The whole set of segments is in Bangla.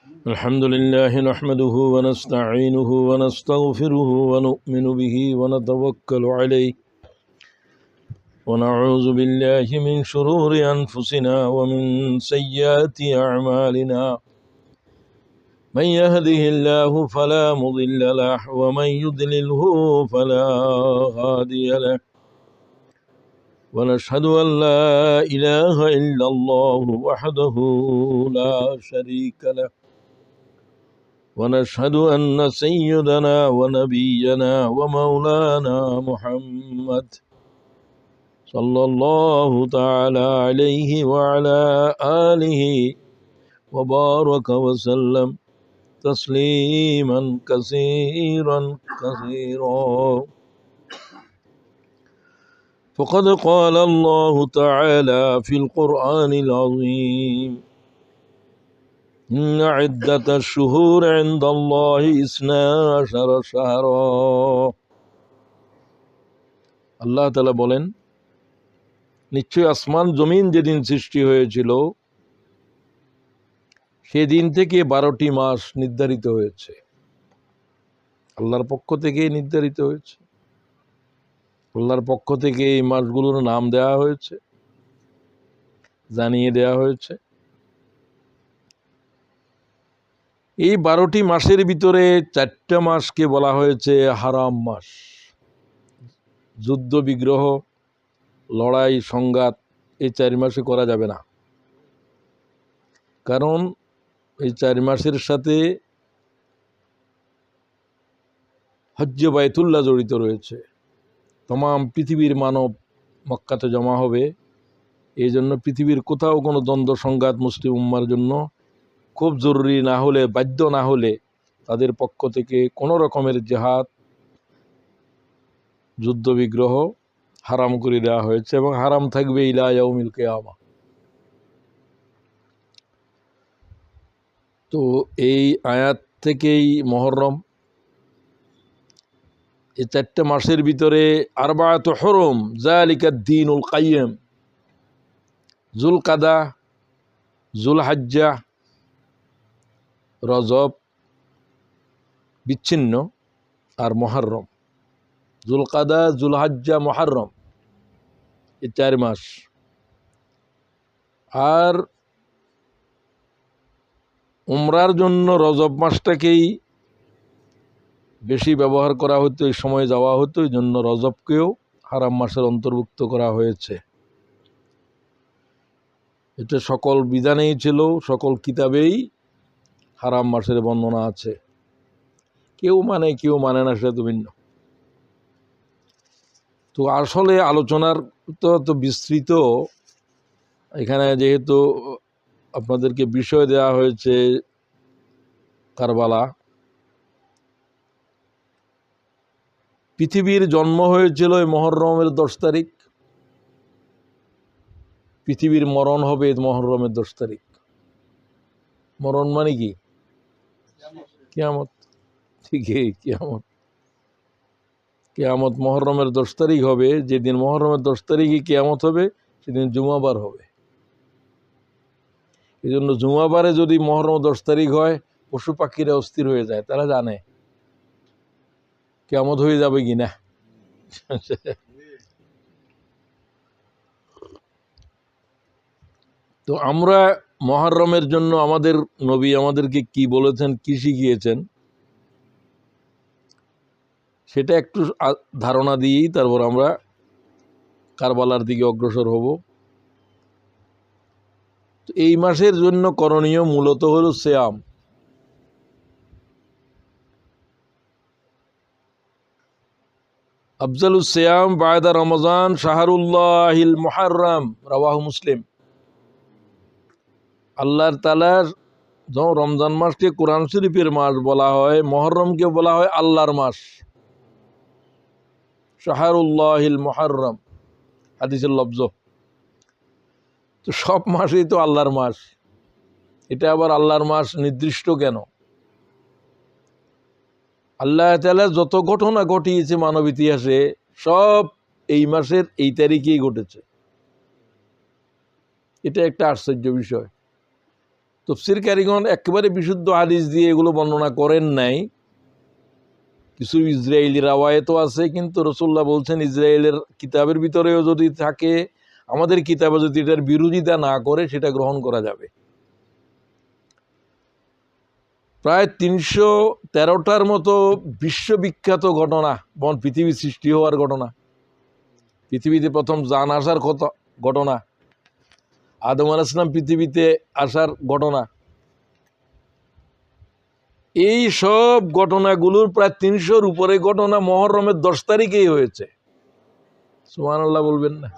الحمد لله نحمده ونستعينه ونستغفره ونؤمن به ونتوكل عليه ونعوذ بالله من شرور أنفسنا ومن سيئات أعمالنا من يهده الله فلا مضل له ومن يضلله فلا هادي له ونشهد أن لا إله إلا الله وحده لا شريك له ونشهد أن سيدنا ونبينا ومولانا محمد صلى الله تعالى عليه وعلى آله وبارك وسلم تسليما كثيرا فقد قال الله تعالى في القرآن العظيم إن عدة الشهور عند الله 12 شهرا আল্লাহ তাআলা বলেন, নিশ্চয় আসমান জমিন যেদিন সৃষ্টি হয়েছিল সেদিন থেকে 12টি মাস নির্ধারিত হয়েছে। আল্লাহর পক্ষ থেকে নির্ধারিত হয়েছে, আল্লাহর পক্ষ থেকে এই মাসগুলোর নাম দেওয়া হয়েছে, জানিয়ে দেওয়া হয়েছে। এই 12টি মাসের ভিতরে 4টা মাসকে বলা হয়েছে হারাম মাস। যুদ্ধ বিগ্রহ, লড়াই সংঘাত এই 4 মাসে করা যাবে না, কারণ এই 4 মাসের সাথে হজ্জে বাইতুল্লাহ জড়িত রয়েছে। तमाम পৃথিবীর মানব মক্কাতে জমা হবে। এই জন্য পৃথিবীর কোথাও কোনো দ্বন্দ্ব সংঘাত মুসলিম উম্মার জন্য খুব জরুরি না হলে, বাধ্য না হলে তাদের পক্ষ থেকে কোনো রকমের জিহাদ, যুদ্ধ বিগ্রহ হারাম করে দেওয়া হয়েছে এবং হারাম থাকবে ইলা ইয়াউমিল কিয়ামা। তো এই আয়াত থেকেই মুহররম, এই 4টে মাসের ভিতরে আরবাআতু হুরুম যালিকা দ্বীনুল কাইয়্যিম, যুলকাদা, যুলহজ্জা, রজব বিচ্ছিন্ন, আর মুহররম। যুলকাদা, যুলহজ্জা, মুহররম এই 4 মাস। আর উমরার জন্য রজব মাসটাকেই বেশি ব্যবহার করা হতো, এই সময় যাওয়া হতো, এই জন্য রজবকেও হারাম মাসের অন্তর্ভুক্ত করা হয়েছে। এটা সকল বিধানেই ছিল, সকল কিতাবেই হারাম মাসের বর্ণনা আছে। কেউ মানে কেউ মানে না, সেটা তো ভিন্ন। তো আসলে আলোচনার তো বিস্তৃত, এখানে যেহেতু আপনাদেরকে বিষয় দেওয়া হয়েছে কারবালা। পৃথিবীর জন্ম হয়েছিল এই মুহররমের 10 তারিখ, পৃথিবীর মরণ হবে মুহররমের 10 তারিখ। মরণ মানে কি? কিয়ামত। ঠিকই, কিয়ামত। কিয়ামত মুহররমের 10 তারিখ হবে। যেদিন মুহররমের 10 তারিখে কিয়ামত হবে সেদিন জুমাবার হবে। এই জন্য জুমাবারে যদি মুহররম 10 তারিখ হয়, পশু পাখিরা অস্থির হয়ে যায়, তারা জানে কিয়ামত হয়ে যাবে কিনা। তো আমরা মুহররমের জন্য আমাদের নবী আমাদেরকে কি বলেছেন, কি শিখিয়েছেন, সেটা একটু ধারণা দিয়েই তারপর আমরা কারবালার দিকে অগ্রসর হব। এই মাসের জন্য করণীয় মূলত হলো সিয়াম। আফজালুস সিয়াম বায়দা রমজান শাহরুল্লাহিল মুহররম, রাওয়াহু মুসলিম। আল্লাহর তাআলার যখন রমজান মাসকে কোরআন শরীফের মাস বলা হয়, মুহররমকে বলা হয় আল্লাহর মাস, শাহরুল্লাহিল মুহররম, হাদিসের লফজ। তো সব মাসই তো আল্লাহর মাস, এটা আবার আল্লাহর মাস নির্দিষ্ট কেন? আল্লাহ তাআলা যত ঘটনা ঘটিয়েছে মানব ইতিহাসে সব এই মাসের এই তারিখেই ঘটেছে। এটা একটা আশ্চর্য বিষয়। তাফসীরকারীগণ একেবারে বিশুদ্ধ হাদিস দিয়ে এগুলো বর্ণনা করেন নাই, কিছু ইসরায়েলি রাওয়ায়াতও আছে, কিন্তু রাসূলুল্লাহ বলছেন ইসরায়েলের কিতাবের ভিতরেও যদি থাকে, আমাদের কিতাবে যদি এটার বিরোধিতা না করে সেটা গ্রহণ করা যাবে। প্রায় ৩১৩টার মতো বিশ্ববিখ্যাত ঘটনা, পৃথিবী সৃষ্টি হওয়ার ঘটনা, পৃথিবীতে প্রথম জান আসার ঘটনা, আদম আলাইহিস সালাম পৃথিবীতে আসার ঘটনা, এই সব ঘটনাগুলোর প্রায় ৩০০-র উপরে ঘটনা মুহররমের 10 তারিখেই হয়েছে। সুবহানাল্লাহ বলবেন না?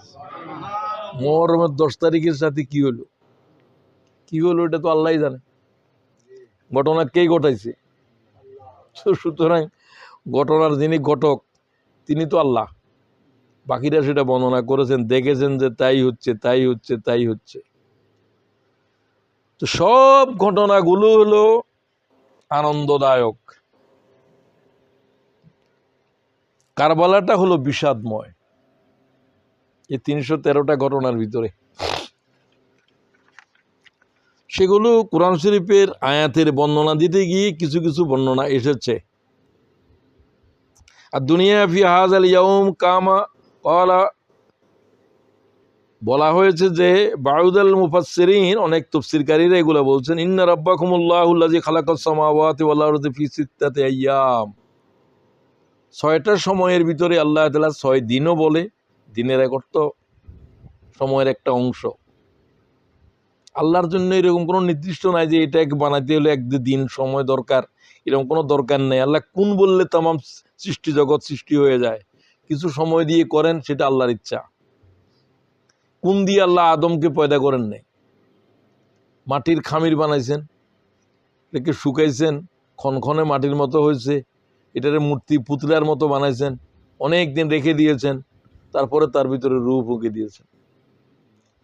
মুহররমের 10 তারিখের সাথে কি হলো এটা তো আল্লাহই জানে। ঘটনা কে ঘটাইছে? সুতরাং ঘটনার যিনি ঘটক তিনি তো আল্লাহ, বাকিরা সেটা বর্ণনা করেছেন, দেখেছেন যে তাই হচ্ছে। তো সব ঘটনাগুলো হলো আনন্দদায়ক, কারবালাটা হলো বিষাদময়। এই ৩১৩টা ঘটনার ভিতরে সেগুলো কোরআন শরীফের আয়াতের বর্ণনা দিতে গিয়ে কিছু কিছু বর্ণনা এসেছে। আর দুনিয়া ফি হাযাল ইয়াউম কামা ক্বালা, বলা হয়েছে যে বাউদাল মুফাসসিরিন, অনেক তাফসীরকারীরা এগুলো বলছেন, ইন্না রাব্বাকুমুল্লাহুল্লাযী খালাকাস সামাওয়াতি ওয়াল আরদি ফি সিত্তাতি আইয়াম, 6টা সময়ের ভিতরে আল্লাহ তাআলা 6 দিনও বলে, দিনের এক অর্থ সময়ের একটা অংশ। আল্লাহর জন্য এরকম কোনো নির্দিষ্ট নাই যে এটাকে বানাইতে হলে 1 দিন সময় দরকার, এরকম কোনো দরকার নেই। আল্লাহ কোন বললে তামাম সৃষ্টি জগৎ সৃষ্টি হয়ে যায়, কিছু সময় দিয়ে করেন, সেটা আল্লাহর ইচ্ছা। কোন দিয়ে আল্লাহ আদমকে পয়দা করেন নাই, মাটির খামির বানাইছেন, এটাকে শুকাইছেন, ক্ষণক্ষণে মাটির মতো হয়েছে, এটারে মূর্তি পুতলার মতো বানাইছেন, অনেক দিন রেখে দিয়েছেন, তারপরে তার ভিতরে রূহ ফুঁকে দিয়েছেন।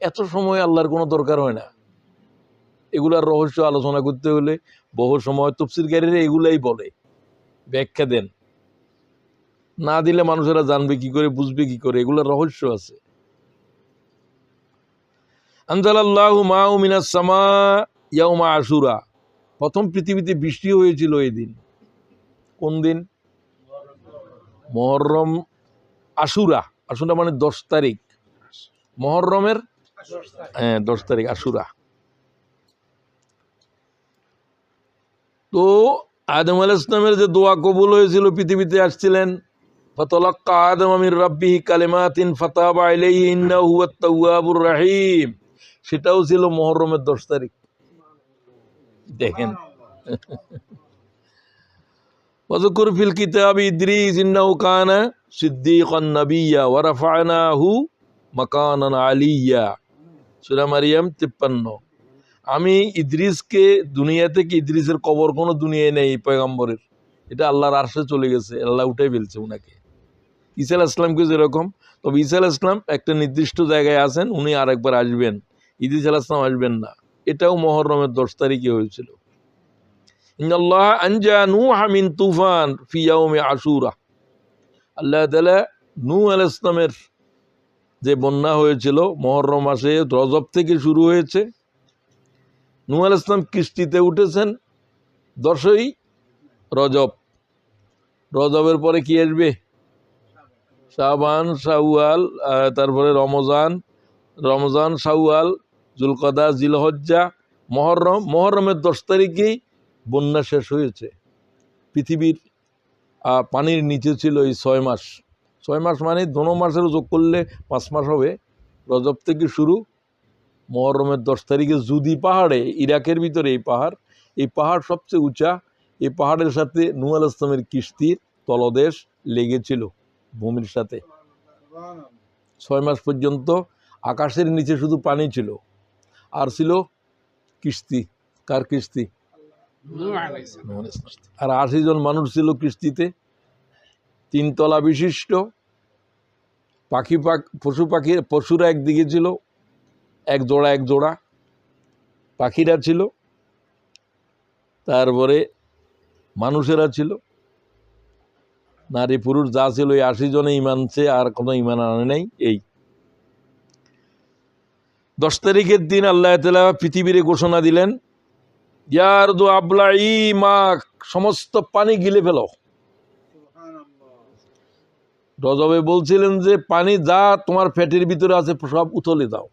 এত সময় আল্লাহর কোনো দরকার হয় না। এগুলার রহস্য আলোচনা করতে হলে বহু সময় তাফসীরকারীরা এগুলাই বলে, ব্যাখ্যা দেন, না দিলে মানুষেরা জানবে কি করে, বুঝবে কি করে, এগুলার রহস্য আছে। আনজালাল্লাহু মাউ মিনাস সামা ইয়াউমা আশুরা, প্রথম পৃথিবীতে বৃষ্টি হয়েছিল এই দিন। কোন দিন? মুহররম আশুরা, আশুরা মানে 10 তারিখ, মুহররমের 10 তারিখ আশুরা। তো আদম আলাইহিস সালামের যে দোয়া কবুল হয়েছিল, পৃথিবীতে আসছিলেন, ফাতালাক্কা আদম মির রাব্বিহি কালিমাতিন ফাতাবা আলাইহি ইন্নাহু হুয়াত তাওয়াবুর রহিম, সেটাও ছিল মুহররমের 10 তারিখ। দেখেন, ওয়াযকুর ফিল কিতাবি ইদ্রিস ইন্নাহু কানা সিদ্দীকান নাবিয়্যা ওয়া রাফা'নাহু মাকানান আলিয়্যা, সূরা মারইয়াম 53। আমি ইদ্রিসকে দুনিয়া থেকে, ইদ্রিসের কবর কোনো দুনিয়ায় নেই পয়গম্বরের, এটা আল্লাহর আরশে চলে গেছে, আল্লাহ উঠাই ফেলছে উনাকে। ঈসা আলাইহিস সালামকে যেরকম, তবে ঈসা আলাইহিস সালাম একটা নির্দিষ্ট জায়গায় আছেন, উনি আরেকবার আসবেন, ইদ্রিস আলাইহিস সালাম আসবেন না। এটাও মুহররমের 10 তারিখে হয়েছিল। ইন্নাল্লাহ আনজা নূহা মিন তুফান ফি ইয়াউমি আশুরা, আল্লাহ তাআলা নূহ আলাইহিস সালামের যে বন্যা হয়েছিল মুহররম মাসে, রজব থেকে শুরু হয়েছে। নূহ আলাইহিস সালাম কিস্তিতে উঠেছেন 10ই রজব, রজবের পরে কি আসবে? শাবান, শাওয়াল, তারপরে রমজান, শাওয়াল, জুলকদা, জিলহজ্জা, মুহররমের 10 তারিখেই বন্যা শেষ হয়েছে। পৃথিবীর পানির নিচে ছিল এই 6 মাস। 6 মাস মানে দোনো মাসের যোগ করলে 5 মাস হবে। রজব থেকে শুরু, মুহররমের 10 তারিখে জুদি পাহাড়ে, ইরাকের ভিতরে এই পাহাড় সবচেয়ে উঁচা, এই পাহাড়ের সাথে নূহ আলাইহিস সালামের কিস্তির তলদেশ লেগেছিল ভূমির সাথে। 6 মাস পর্যন্ত আকাশের নিচে শুধু পানি ছিল, আর ছিল কিস্তি। কার কিস্তি? আর 80 জন মানুষ ছিল কিস্তিতে, 3 তলা বিশিষ্ট। পশুরা একদিকে ছিল, এক জোড়া পাখিরা ছিল, তারপরে মানুষেরা ছিল, নারী পুরুষ যা ছিল। এই 80 জনে ইমানছে, আর কোনো ইমান আনে নাই। এই 10 তারিখের দিন আল্লাহ তাআলা পৃথিবীর ঘোষণা দিলেন, ইয়ার দু আবলাই মা, সমস্ত পানি গিলে ফেলো। রজবে বলছিলেন যে পানি যা তোমার পেটের ভিতরে আছে সব উতলে দাও,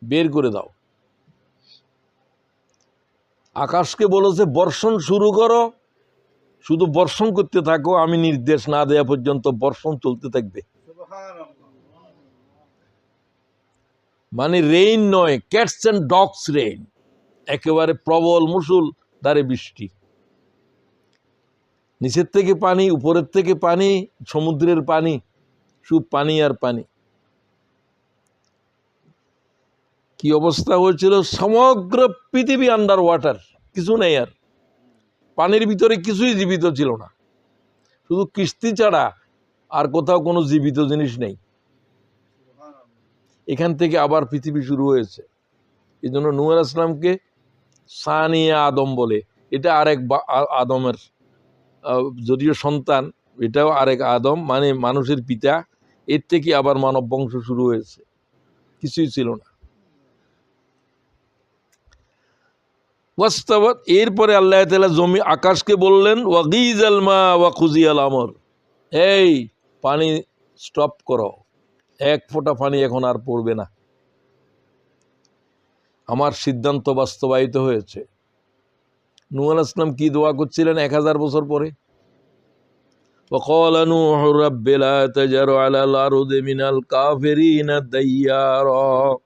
বের করে দাও। আকাশকে বলেছে বর্ষণ শুরু করো, শুধু বর্ষণ করতে থাকো, আমি নির্দেশ না দেওয়া পর্যন্ত বর্ষণ চলতে থাকবে। মানে রেইন নয়, ক্যাটস অ্যান্ড ডগস রেইন, একেবারে প্রবল মুসুল ধারে বৃষ্টি। নিচের থেকে পানি, উপরের থেকে পানি, সমুদ্রের পানি, শুধু পানি আর পানি। কি অবস্থা হয়েছিল, সমগ্র পৃথিবী আন্ডার ওয়াটার, কিছু নেই আর, পানির ভিতরে কিছুই জীবিত ছিল না, শুধু কিস্তি ছাড়া আর কোথাও কোনো জীবিত জিনিস নেই। এখান থেকে আবার পৃথিবী শুরু হয়েছে। এই জন্য নূহ আলাইহিস সালামকে সানিয়া আদম বলে। এটা আরেক আদমের যদিও সন্তান, এটাও আরেক আদম, মানে মানুষের পিতা। এর থেকে আবার মানব বংশ শুরু হয়েছে, কিছুই ছিল না। এরপরে আল্লাহ তাআলা জমি আকাশকে বললেন ওয়াগিজাল মা ওয়া কুজিয়াল আমর, এই পানি স্টপ করো, এক ফোঁটা পানি এখন আর পড়বে না, আমার সিদ্ধান্ত বাস্তবায়িত হয়েছে। নূহ আলাইহিস সালাম কি দোয়া করছিলেন 1000 বছর পরে? وقال نوح رب لا تجر على الأرض من الكافرين ديارا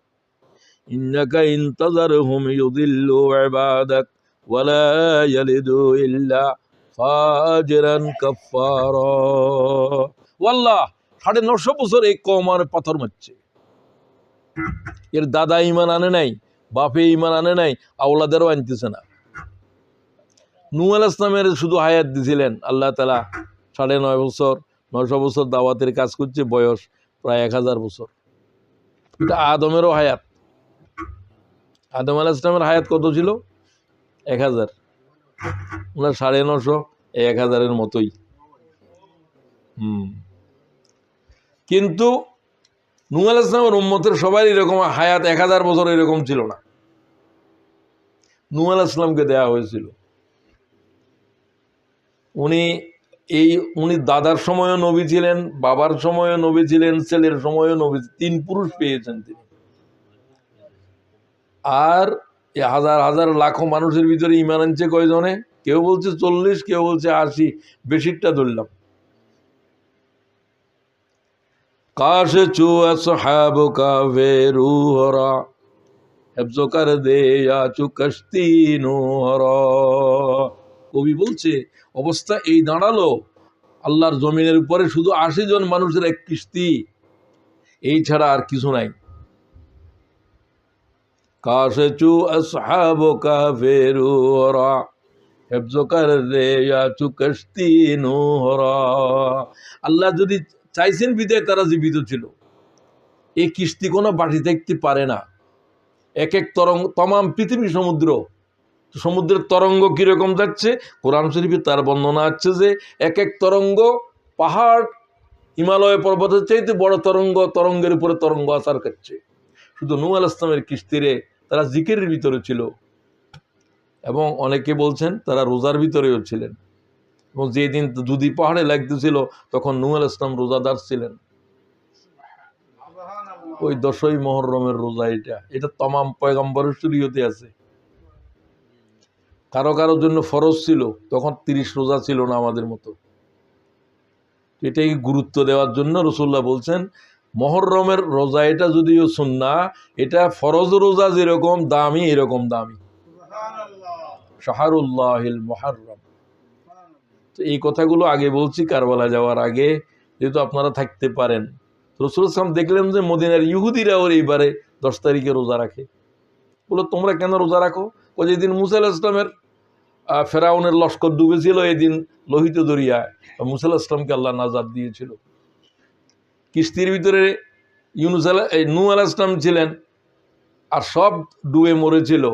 إنك إن تذرهم يضلوا عبادك ولا يلدوا إلا فاجرا كفارا। والله 950 বছর এই কওম আর পাথর মারছে। এর দাদা ঈমান আনে নাই, বাপে ঈমান আনে নাই, আওলাদেরও আনতেছে না। নূহ আলাইহিস সালামের শুধু হায়াত দিয়েছিলেন আল্লাহ তাআলা 9.5 বছর, 900 বছর দাওয়াতের কাজ করছে, বয়স প্রায় 1000 বছর। এটা আদমেরও হায়াত। আদম আলাইহিস সালামের হায়াত কত ছিল? 1000। ওনার 950, 1000-এর মতোই। কিন্তু নূহ আলাইহিস সালামের উম্মতের সবাই এরকম হায়াত 1000 বছর এরকম ছিল না। নূহ আলাইহিস সালামকে দেয়া হয়েছিল। উনি দাদার সময়ও নবী ছিলেন, বাবার সময়ও নবী ছিলেন, ছেলের সময়ও নবী, 3 পুরুষ পেয়েছেন তিনি। আর হাজার হাজার লাখো মানুষের ভিতরে ঈমান আনছে কয়জনে? কেউ বলছে 40, কেউ বলছে 80, বেশিরটা ধরলাম। কাশ চু আসহাবু কাফে রুহরা হিফজ কর দে ইয়া চু কশতি নূহরা। কবি বলছে অবস্থা এই দাঁড়ালো, আল্লাহর জমিনের উপরে শুধু 80 জন মানুষের এক কিস্তি, এই ছাড়া আর কিছু নাই। কাশচু আসহাবু কাফে রুহরা হিফজ কর দে ইয়া চু কশতি নূহরা। আল্লাহ যদি চাইছেন বিদায় তারা জীবিত ছিল। এই কিস্তি কোনো বাড়ি থাকতে পারে না। এক এক তরঙ্গ, তমাম পৃথিবী সমুদ্র, সমুদ্রের তরঙ্গ কিরকম যাচ্ছে, কোরআন শরীফে তার বর্ণনা আছে যে এক এক তরঙ্গ পাহাড়, হিমালয় পর্বতের চাইতে বড় তরঙ্গ, তরঙ্গের উপরে তরঙ্গ আছাড় খাচ্ছে। শুধু নূহ আলাইহিস সালামের কিস্তিরে তারা জিকিরের ভিতরে ছিল, এবং অনেকে বলছেন তারা রোজার ভিতরেও ছিলেন। এবং যেদিন দুদি পাহাড়ে লাগতেছিল তখন নূহ আলাইহিস সালাম রোজাদার ছিলেন। ওই 10ই মুহররমের রোজা, এটা তমাম পয়গম্বরের শরীয়তে আছে। কারো কারোর জন্য ফরজ ছিল, তখন 30 রোজা ছিল না আমাদের মতো। এটাকে গুরুত্ব দেওয়ার জন্য রাসূলুল্লাহ বলছেন মুহররমের রোজা এটা যদিও সুন্নাহ, এটা ফরজ রোজা যেরকম দামি এরকম দামি। শাহরুল্লাহিল মুহররম। তো এই কথাগুলো আগে বলছি কারবালা যাওয়ার আগে, যেহেতু আপনারা থাকতে পারেন। রাসূল সাল্লাল্লাহু আলাইহি ওয়াসাল্লাম দেখলেন যে মদিনার ইহুদিরা ওর এইবারে 10 তারিখে রোজা রাখে। বললো তোমরা কেন রোজা রাখো? ও যেদিন মুসা আলাইহিস সালামের ফেরাউনের লস্কর ডুবেছিল, এই দিন লোহিত দরিয়ায় মুসা আলাইহিস সালামকে আল্লাহ নাজাত দিয়েছিল। কিস্তির ভিতরে নূহ আলাইহিস সালাম ছিলেন, আর সব ডুবে মরেছিল।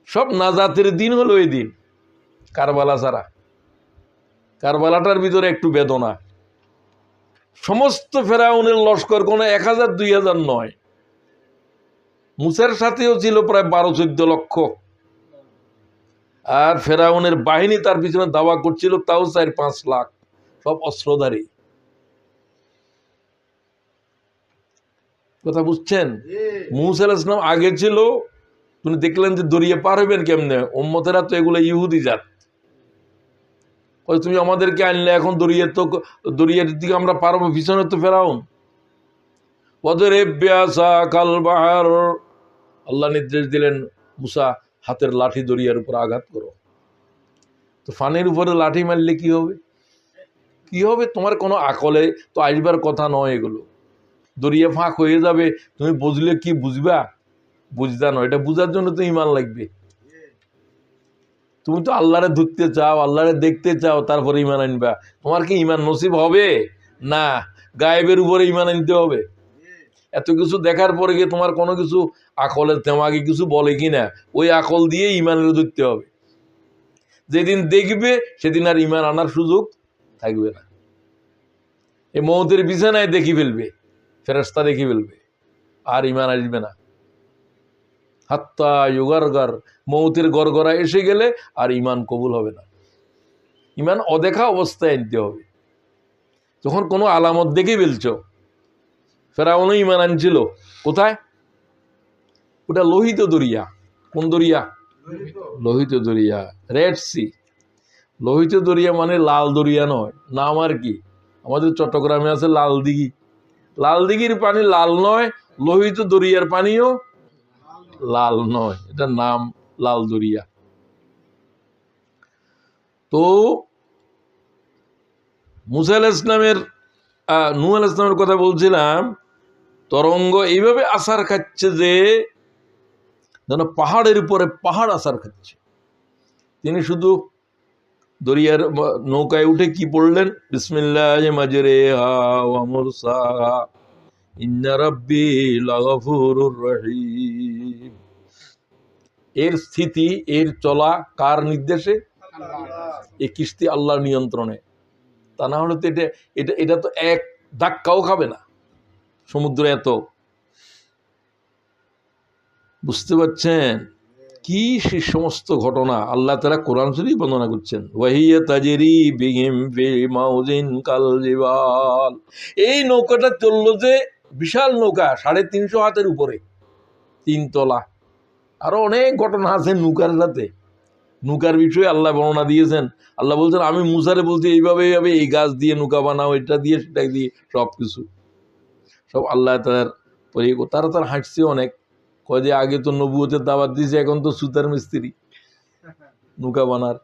সব নাজাতের দিন হলো এই দিন, কারবালা ছাড়া। কারবালাটার ভিতরে একটু বেদনা। সমস্ত ফেরাউনের লস্কর কোনো 1000 2000 নয়, মুসার সাথেও ছিল প্রায় 12-14 লক্ষ। আর ফেরাউনের বাহিনী তার পিছনে দাওয়া করছিল, তাও 4-5 লাখ, সব অস্ত্রধারী। কথা বুঝছেন? মুসা আলাইহিস সালাম আগে ছিল, তুমি দেখলেন যে দরিয়া পার হইবেন কেমনে, উম্মতেরা তো এগুলো ইহুদি জাত। তুমি আমাদেরকে আনলে, এখন দরিয়ার দিকে আমরা পারবো? পিছনে তো ফেরাউন। আল্লাহ নির্দেশ দিলেন, মুসা হাতের লাঠি দরিয়ার উপর আঘাত করো। তো ফানির উপরে লাঠি মারলে কি হবে? কি হবে? তোমার কোনো আকলে তো আসবার কথা নয় এগুলো। দরিয়া ফাঁক হয়ে যাবে, তুমি বুঝলে কি বুঝবা? বুঝতা নয়, এটা বুঝার জন্য তো ইমান লাগবে। তুমি তো আল্লাহরে ধরতে চাও, আল্লাহরে দেখতে চাও, তারপরে ইমান আনবা। তোমার কি ইমান নসিব হবে? না, গায়েবের উপরে ইমান আনতে হবে। এত কিছু দেখার পরে গিয়ে তোমার কোনো কিছু আকলের তেমাকে কিছু বলে কিনা, ওই আকল দিয়ে ইমানের ধরতে হবে। যেদিন দেখবে সেদিন আর ইমান আনার সুযোগ থাকবে না। এই মৌতের বিছানায় দেখি ফেলবে, ফেরেশতা দেখি ফেলবে, আর ইমান আসবে না। হাত্তা ইউগারগার, মৌতের গড়গড়া এসে গেলে আর ইমান কবুল হবে না। ইমান অদেখা অবস্থায় আনতে হবে। যখন কোনো আলামত দেখে ফেলছ, ফেরাউনও ইমান আনছিল কোথায়? ওটা লোহিত দরিয়া। কোন দরিয়া? লোহিত দরিয়া, রেড সি। লোহিত দরিয়া মানে লাল দরিয়া নয়, নাম আর কি। আমাদের চট্টগ্রামে আছে লাল দিঘি, লাল দিঘির পানি লাল নয়, লোহিত দরিয়ার পানিও লাল নয়, এটা নাম লাল দরিয়া। তো মুসা আলাইহিস সালামের নূহ আলাইহিস সালামের কথা বলছিলাম, তরঙ্গ এইভাবে আছাড় খাচ্ছে যে যেন পাহাড়ের উপরে পাহাড় আছাড় খাচ্ছে। তিনি শুধু দরিয়ার নৌকায় উঠে কি পড়লেন? বিসমিল্লাহি মাজরিহা ওয়া মুরসাহা ইন্না রাব্বি লাগফুরুর রহিম। এর স্থিতি, এর চলা কার নির্দেশে? এই কিস্তি আল্লাহর নিয়ন্ত্রণে। তা না হলে তো এটা তো এক ধাক্কাও খাবে না সমুদ্র। এত বুঝতে পারছেন কি সে সমস্ত ঘটনা আল্লাহ তাআলা কোরআন শরীফ বর্ণনা করছেন। ওয়াহিয়া তাজরি বিহিম ফি মাউজিন কাল জিবাল। এই নৌকাটা চললো যে, বিশাল নৌকা, 350 হাতের উপরে, 3 তলা। আরো অনেক ঘটনা আছে নৌকার সাথে। নৌকার বিষয়ে আল্লাহ বর্ণনা দিয়েছেন। আল্লাহ বলছেন, আমি মুসারে বলছি এইভাবে এইভাবে, এই গাছ দিয়ে নৌকা বানাও, এটা দিয়ে সেটা দিয়ে, সব কিছু সব আল্লাহ তার পরে। তারা হাঁটছে অনেক, কয় যে আগে তো নবুয়তের দাওয়াত দিয়েছে, এখন তো সুতার মিস্ত্রি নৌকা বানার।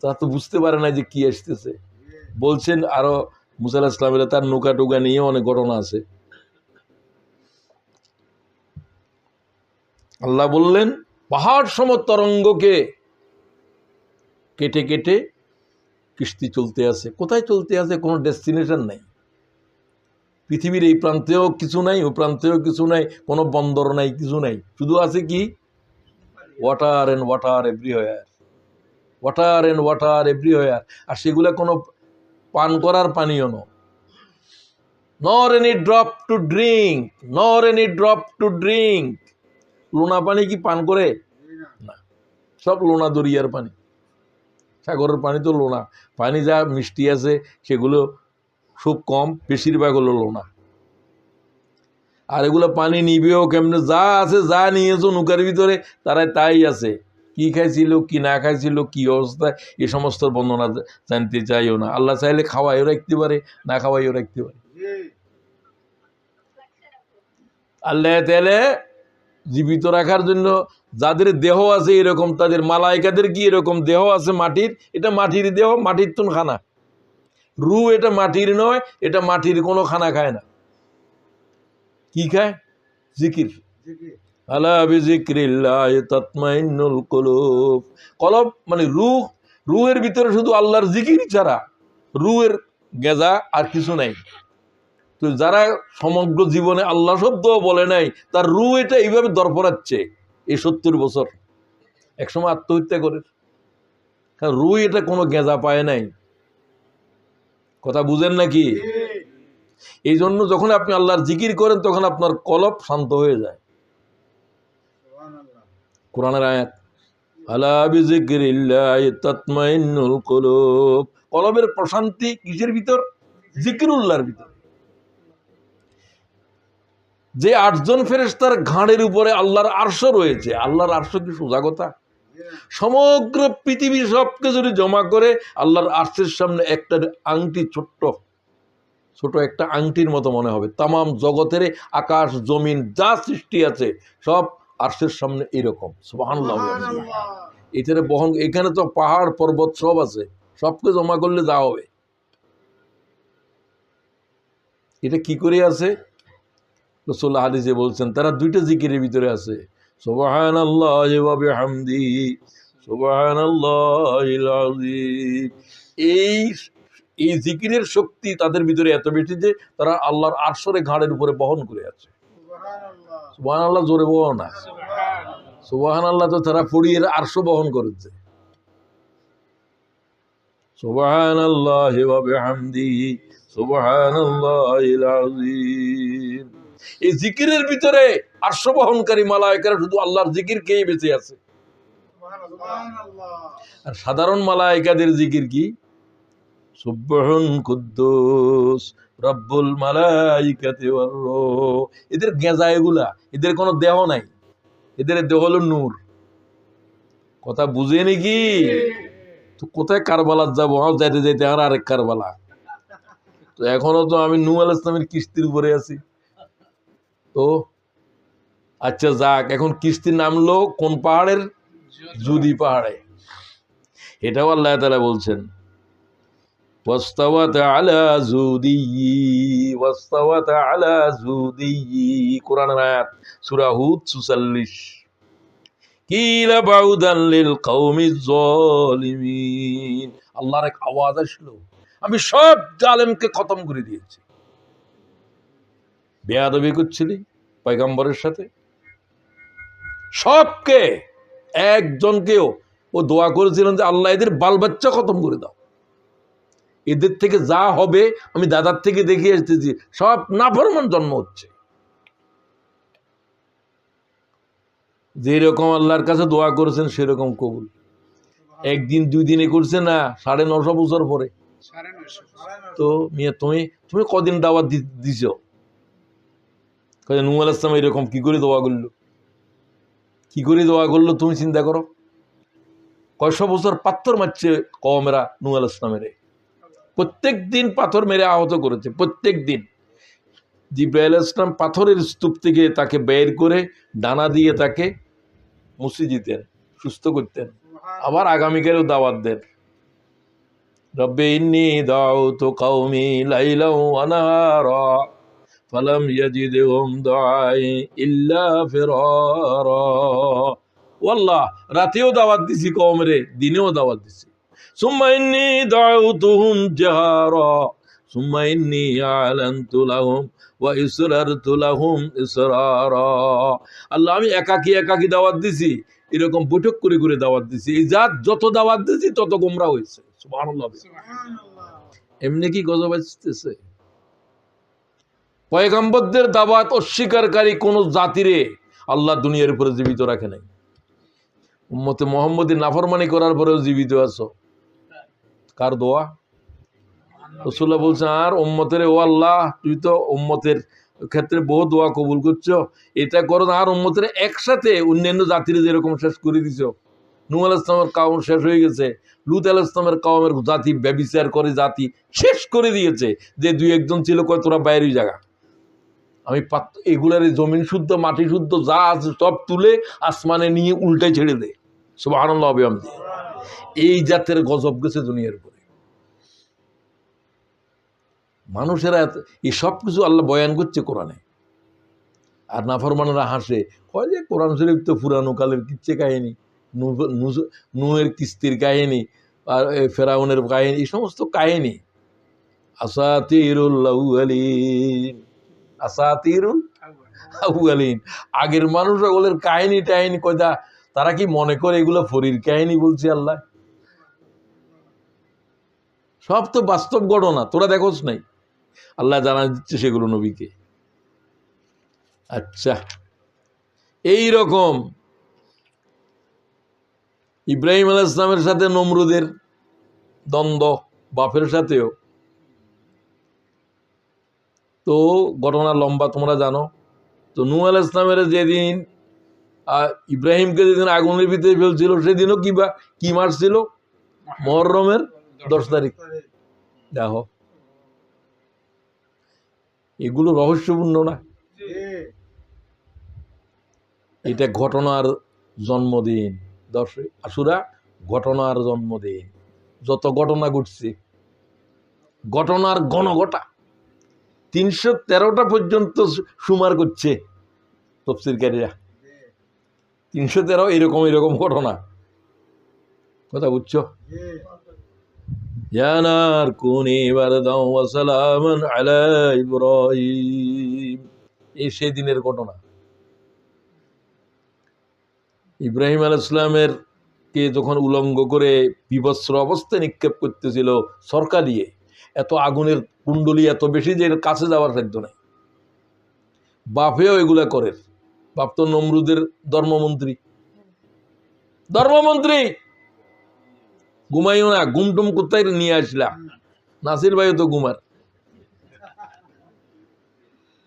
তারা তো বুঝতে পারে না যে কি আসতেছে। বলছেন আরো মুসা আলাইহিস সালামের তার নৌকা টোকা নিয়ে অনেক ঘটনা আছে। আল্লাহ বললেন, পাহাড় সম তরঙ্গকে কেটে কেটে কিস্তি চলতে আছে। কোথায় চলতে আছে? কোনো ডেস্টিনেশন নাই। পৃথিবীর এই প্রান্তেও কিছু নাই, ও প্রান্তেও কিছু নাই, কোনো বন্দর নাই, কিছু নাই। শুধু আছে কি? Water and water everywhere, water and water everywhere. আর সেগুলা কোনো পান করার পানীয় নয়। Nor any drop to drink, nor any drop to drink. লোনা পানি কি পান করে? না, সব লোনা দরিয়ার পানি। সাগরের পানি তো লোনা পানি, যা মিষ্টি আছে সেগুলো খুব কম, বেশিরভাগ হলো লোনা। আর এগুলো পানি নিবেও কেমনে? যা আছে, যা নিয়েছো নৌকার ভিতরে, তারাই তাই আছে। কি খাইছিল, কি না খাইছিল, কি অবস্থায়, এ সমস্ত বর্ণনা জানতে চাইও না। আল্লাহ চাইলে খাওয়াইও রাখতে পারে, না খাওয়াইও রাখতে পারে। আল্লাহ তাআলা জীবিত রাখার জন্য যাদের দেহ আছে এরকম, তাদের মালাইকাদের কি এরকম দেহ আছে মাটির? এটা মাটির দেহ, মাটির তুন খানা। রু এটা মাটির নয়, এটা মাটির কোনো খানা খায় না। কি খায়? জিকির। আলা বিযিকরিল্লাহি তাতমাইন্নুল কুলুব। কলব মানে রূহ, রুহের ভিতরে শুধু আল্লাহর জিকির ছাড়া রুহের গেজা আর কিছু নাই। তো যারা সমগ্র জীবনে আল্লাহ শব্দ বলে নাই, তার রু এটা এইভাবে দরপড়াচ্ছে এই 70 বছর। একসময় আত্মহত্যা করে, কারণ রু এটা কোনো গেজা পায় নাই। কথা বুঝেন নাকি? এই জন্য যখন আপনি আল্লাহর জিকির করেন, তখন আপনার কলব শান্ত হয়ে যায়। কোরআনের আয়াত, আলা বিযিকরিল্লাহি তাতমাইন্নুল কুলুব। কলবের প্রশান্তি কিসের ভিতর? জিকিরুল্লাহর ভিতর। যে 8জন ফেরেশতার ঘাড়ের উপরে আল্লাহর আরশ রয়েছে, আল্লাহর আরশ কি সোজা কথা? সমগ্র পৃথিবী সবকে যদি জমা করে আল্লাহর আরশের সামনে একটা আংটি, ছোট্ট ছোট একটা আংটির মতো মনে হবে। তামাম জগতের আকাশ জমিন যা সৃষ্টি আছে সব আরশের সামনে এরকম। সুবহানাল্লাহ। এখানে বহন, এখানে তো পাহাড় পর্বত সব আছে, সবকে জমা করলে যা হবে। এটা কি করে আছে? রাসূল হাদিসে বলছেন তারা দুইটা জিকিরের ভিতরে আছে, সুবহানাল্লাহি ওয়া বিহামদিহি সুবহানাল্লাহিল আযীম। এই এই জিকিরের শক্তি তাদের ভিতরে এত বেশি যে তারা আল্লাহর আরশের ঘাড়ের উপরে বহন করে আছে। সুবহানাল্লাহ জোরে বলো না। সুবহানাল্লাহ তো তারা পড়িয়ে আরশ বহন করেছে। সুবহানাল্লাহি ওয়া বিহামদিহি সুবহানাল্লাহিল আযীম। এই জিকিরের ভিতরে আরশ বহনকারী মালায়েকারা শুধু আল্লাহর জিকির খেয়ে বেঁচে আছে। আর সাধারণ মালায়েকাদের জিকির কি? সুবহুন কুদ্দুস রব্বুল মালাইকাতি ওয়ার রূহ। এদের গেঁজা এগুলা, এদের কোনো দেহ নাই, এদের দেহ হলো নূর। কথা বুঝে নাকি? তো কোথায় কারবালাত যাবো? যাইতে যাইতে আর আরেক কারবালা। তো এখনো তো আমি নূহ আলাইহিস সালামের কিস্তির উপরে আছি। তো আচ্ছা যাক, এখন কিস্তি নামলো কোন পাহাড়ের? জুদি পাহাড়ে। এটাও আল্লাহ তাআলা বলছেন ওয়াস্তাওয়াত আলা জুদিয়্যি ওয়াস্তাওয়াত আলা জুদিয়্যি। কোরআনের আয়াত, সূরা হুদ ৪৪। কিলা বাউদান লিল কওমিজ যালিমিন। আল্লাহর এক আওয়াজ আসলো, আমি সব জালেমকে খতম করে দিয়েছি। বেয়াদবি করছিলি পয়গম্বরের সাথে, সবকে, একজনকেও। ও দোয়া করেছিলেন যে আল্লাহ এদের বাল বাচ্চা খতম করে দাও, এদের থেকে যা হবে আমি দাদার থেকে দেখে আসতেছি, সব নাফরমান জন্ম হচ্ছে। যেরকম আল্লাহর কাছে দোয়া করেছেন সেরকম কবুল। একদিন দুই দিনে করছে না, ৯৫০ বছর পরে। তো মিয়া তুমি কদিন দাওয়াত দিছ? নূহ আলাইহিস সালাম এরকম কি করে দোয়া করলো? কি করে দোয়া করলো তুমি চিন্তা করো। কয়শো বছর পাথর মারছে কওমেরা নূহ আলাইহিস সালামের। প্রত্যেক দিন পাথর মেরে আহত করেছে, প্রত্যেক দিন। জিবরাইল আলাইহিস সালাম পাথরের স্তূপ থেকে তাকে বের করে ডানা দিয়ে তাকে মুছে দিতেন, সুস্থ করতেন। আবার আগামীকালও দাওয়াত দেন, রব্বি ইন্নী দাউতু কওমি লাইলান ওয়া নাহারা ফালাম ইয়াজিদহুম দুআই ইল্লা ফিরারা। ওয়াল্লাহ, রাতেও দাওয়াত দিছি কওমরে, দিনেও দাওয়াত দিছি। সুম্মা ইন্নী দাউতুহুম জাহারা সুম্মা ইন্নী আ'লানতু লাহুম ওয়া ইসরারতু লাহুম ইসরারা। আল্লাহ, আমি একাকি একাকি দাওয়াত দিছি, এরকম বৈঠক করে করে দাওয়াত দিছি। এই জাত যত দাওয়াত দিছি তত গোমরা হয়েছে। সুবহানাল্লাহ। এমনি কি গজব আসতেছে? পয়গম্বরদের দাওয়াত অস্বীকারী কোন জাতিরে আল্লাহ দুনিয়ার উপরে জীবিত রাখে নাই। উম্মতে মুহাম্মদী নাফরমানি করার পরেও জীবিত আছো, কার দোয়া? রাসূলুল্লাহ বলছেন, আর উম্মতের, ও আল্লাহ তুই তো উম্মতের ক্ষেত্রে বহু দোয়া কবুল করছো, এটা করো না, আর উম্মতের একসাথে অন্যান্য জাতির যেরকম শেষ করে দিছো। নূহ আলাইহিস সালামের কওম শেষ হয়ে গেছে, লূত আলাইহিস সালামের কওমের জাতি ব্যভিচার করে জাতি শেষ করে দিয়েছে। যে দুই একজন ছিল, কয় তোরা বাইরের জায়গা, আমি এগুলার জমিন শুদ্ধ মাটি শুদ্ধ যা আছে সব তুলে আসমানে নিয়ে উল্টে ছেড়ে দে। সুবহানাল্লাহ ওয়া বিহামদিহি। এই জাতের গজব গেছে দুনিয়ার উপরে। মানুষেরা এই সব কিছু আল্লাহ বয়ান করছে কোরআনে, আর নাফরমানেরা হাসে, কয় যে কোরআন শরীফ তো পুরানো কালের কিচ্ছে কাহিনী, নূহের কিস্তির কাহিনী, আর ফেরাউনের কাহিনী, এই সমস্ত কাহিনী। আসাতিরুল আউয়ালিন, আসাতিরুল আউয়ালিন। আগের মানুষ ওগুলোর কাহিনী টাহিনী কয়টা, তারা কি মনে করে এগুলো ফরির কাহিনী বলছে আল্লাহ? সব তো বাস্তব ঘটনা, তোরা দেখোস নাই। আল্লাহ জানা দিচ্ছে সেগুলো নবীকে। আচ্ছা, এই রকম ইব্রাহিম আলাইহিস সালামের সাথে নমরুদের দ্বন্দ্ব, বাপের সাথেও। তো ঘটনা লম্বা, তোমরা জানো। তো নূহ আলাইহিস সালামের যেদিন ইব্রাহিমকে যেদিন আগুনের ভিতরে ফেলছিল, সেদিনও কি মাস ছিল? মুহররমের 10 তারিখ। দেখো, এগুলো রহস্যপূর্ণ না? এটা ঘটনার জন্মদিন, 10 আশুরা ঘটনার জন্মদিন। যত ঘটনা ঘটছে, ঘটনার ঘটা 313টা পর্যন্ত সুমার করছে তাফসীরকারীরা। 313 এরকম ঘটনা। কথা বুঝছো? ইয়া নার কুনি বারদাও ওয়া সালামান আলা ইব্রাহিম, এই সেই দিনের ঘটনা। ইব্রাহিম আলাইহিস সালামের কে যখন উলঙ্গ করে বিভৎস অবস্থায় নিক্ষেপ করতেছিল সরকা দিয়ে, এত আগুনের কুণ্ডলী এত বেশি যে এর কাছে যাওয়ার সাধ্য নাই। বাপেও এগুলা করে। বাপ তো নমরুদের ধর্মমন্ত্রী। ঘুমাইও না, ঘুমটুম কোথায় নিয়ে আসলাম? নাসির ভাইও তো ঘুমার।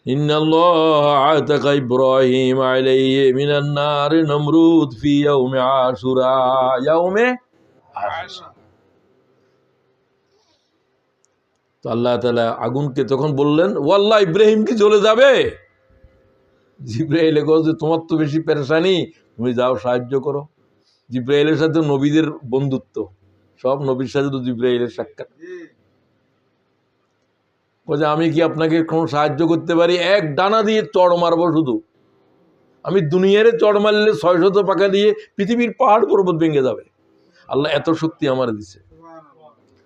ইন্নাল্লাহ আতাকা ইব্রাহিম আলাইহি মিনান নার নমরুদ ফি ইয়াউমি আশুরা, ইয়াউমে আশুরা। তো আল্লাহ তাআলা আগুনকে তখন বললেন, ওয়াল্লাহ ইব্রাহিম কি চলে যাবে? জিব্রাইল কয় যে তোমার তো বেশি পেরেশানি, তুমি যাও সাহায্য করো। জিব্রাইলের সাথে নবীদের বন্ধুত্ব, সব নবীর সাথে তো জিব্রাইলের সাক্ষাৎ। বলছে আমি কি আপনাকে কোনো সাহায্য করতে পারি? এক ডানা দিয়ে চড় মারবো শুধু, আমি দুনিয়ারে চড় মারলে 600 পাকা দিয়ে পৃথিবীর পাহাড় পর্বত ভেঙে যাবে। আল্লাহ এত শক্তি আমার দিছে।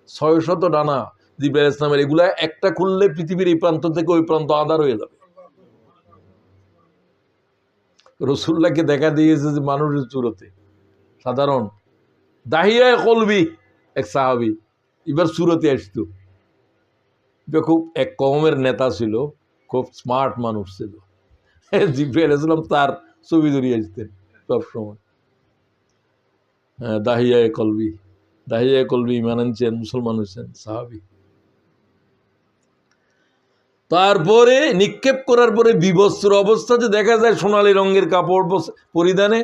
600 ডানা জিব্রাইল ইসলামের, এগুলা একটা খুললে পৃথিবীর এই প্রান্ত থেকে ওই প্রান্ত আধার হয়ে যাবে। রসুল্লাহকে দেখা দিয়েছে যে মানুষের চুরতে সাধারণ দাহিয়ায় কলবি এক সাহাবি এবার সুরতে আসতো। খুব এক কওমের নেতা ছিল, খুব স্মার্ট মানুষ ছিল। জিব্রাইল ইসলাম তার ছবি ধরিয়ে আসতেন সবসময়। দাহিয়ায় কলবি ইমান আনছেন, মুসলমান হয়েছেন সাহাবি। তারপরে নিক্ষেপ করার পরে বিবস্ত্র অবস্থাতে দেখা যায় সোনালী রঙের কাপড় পরিধানে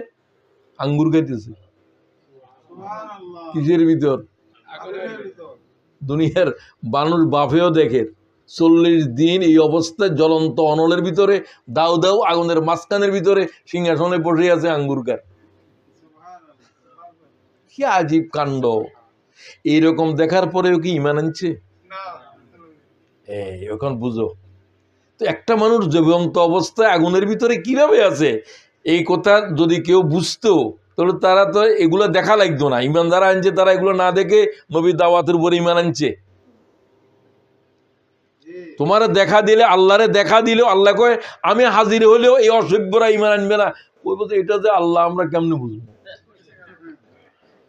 আঙ্গুর খাইতেছে। কিসের ভিতর? দুনিয়ার মানুষ বাফেও দেখে 40 দিন এই অবস্থায় জ্বলন্ত অনলের ভিতরে দাউ দাউ আগুনের মাঝখানের ভিতরে সিংহাসনে বসে আছে আঙ্গুর গাছ। কি আজীব কাণ্ড! এইরকম দেখার পরেও কি ইমান আনছে? এখন বুঝো তো একটা মানুষ জীবন্ত অবস্থায় আগুনের ভিতরে কিভাবে আছে, এই কথা যদি কেউ বুঝতো তাহলে তারা তো এগুলো দেখা লাগতো না। ইমান যারা আনছে তারা এগুলো না দেখে নবীর দাওয়াতের উপরে ইমান আনছে। তোমার দেখা দিলে, আল্লাহরে দেখা দিলেও আল্লাহ কয় আমি হাজির হলেও এই অসভ্যরা ইমান আনবে না। ওই বলতে এটা যে আল্লাহ আমরা কেমনে বুঝবো?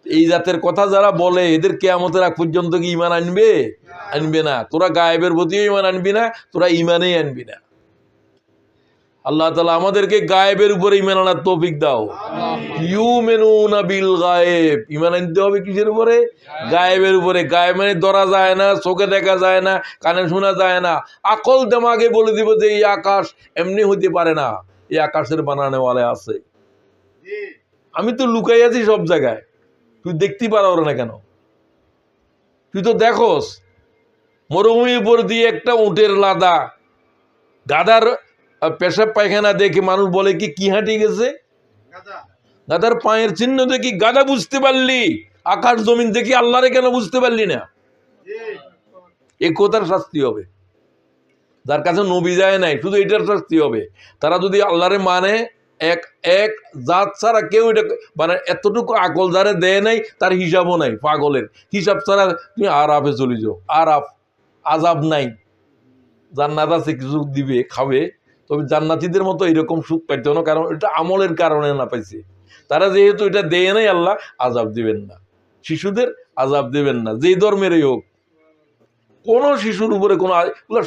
এই জাতের কথা যারা বলে এদের কিয়ামতের আগ পর্যন্ত কি ইমান আনবে না। তোরা গায়েবের প্রতিও ইমান আনবি না, তোরা ইমানেই আনবি না। আল্লাহ তাআলা আমাদেরকে গায়েবের উপরে ইমান আনার তৌফিক দাও। ইউমিনুনা বিল গায়েব, ইমান আনতে হবে কিসের উপরে? গায়েবের উপরে। গায়েব মানে ধরা যায় না, চোখে দেখা যায় না, কানে শোনা যায় না। আকল দেমাগে বলে দিব যে এই আকাশ এমনি হইতে পারে না, এই আকাশের বানানোওয়ালা আছে। আমি তো লুকাই আছি সব জায়গায়, তুই দেখতে পারো না কেন? তুই তো দেখোস মরুভূমির উপর দিয়ে একটা উটের লাদা গাধার পেশাব পায়খানা দেখে মানুষ বলে কি হাঁটি গেছে? গাধার পায়ের চিহ্ন দেখি গাধা বুঝতে পারলি, আকাশ জমিন দেখি আল্লাহরে কেন বুঝতে পারলি না? এ কথার শাস্তি হবে। যার কাছে নবী যায় নাই শুধু এটার শাস্তি হবে। তারা যদি আল্লাহরে মানে এক জাত ছাড়া কেউ এটা মানে এতটুকু আকল যারে দেয় নাই তার হিসাবও নাই। পাগলের হিসাব ছাড়া তুমি আরাফে চলে যাও। আরাফ আজাব নাই, জান্নাত আছে, কিছু দিবে খাবে, তবে জান্নাতীদের মতো এরকম সুখ পাইতো না, কারণ এটা আমলের কারণে না পাইছে। তারা যেহেতু এটা দেয় নাই, আল্লাহ আজাব দিবেন না, শিশুদের আজাব দিবেন না, যেই ধর্মেরই হোক। কোন শিশুর উপরে কোনো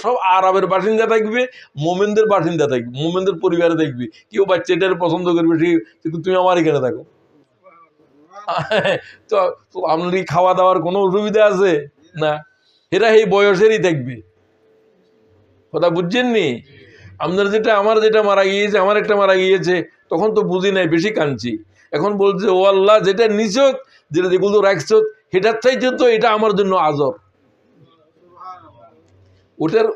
সব আরবের বাসিন্দা থাকবে, মোমেনদের বাসিন্দা থাকবে, মোমেনদের পরিবারে থাকবে। কেউ বাচ্চাটার পছন্দ করবে, তুমি আমার এখানে থাকো, তো তো আপনার কি খাওয়া দাওয়ার কোনো অসুবিধা আছে না? এরা এই বয়সেরই দেখবে, কথা বুঝছেননি? আপনার যেটা আমার যেটা মারা গিয়েছে, আমার একটা মারা গিয়েছে, তখন তো বুঝি নাই, বেশি কাঁদছি। এখন বলছে ও আল্লাহ যেটা নিছক, যেটা যেগুলো রাখছ সেটার চাইতে তো এটা আমার জন্য আজর। ওটার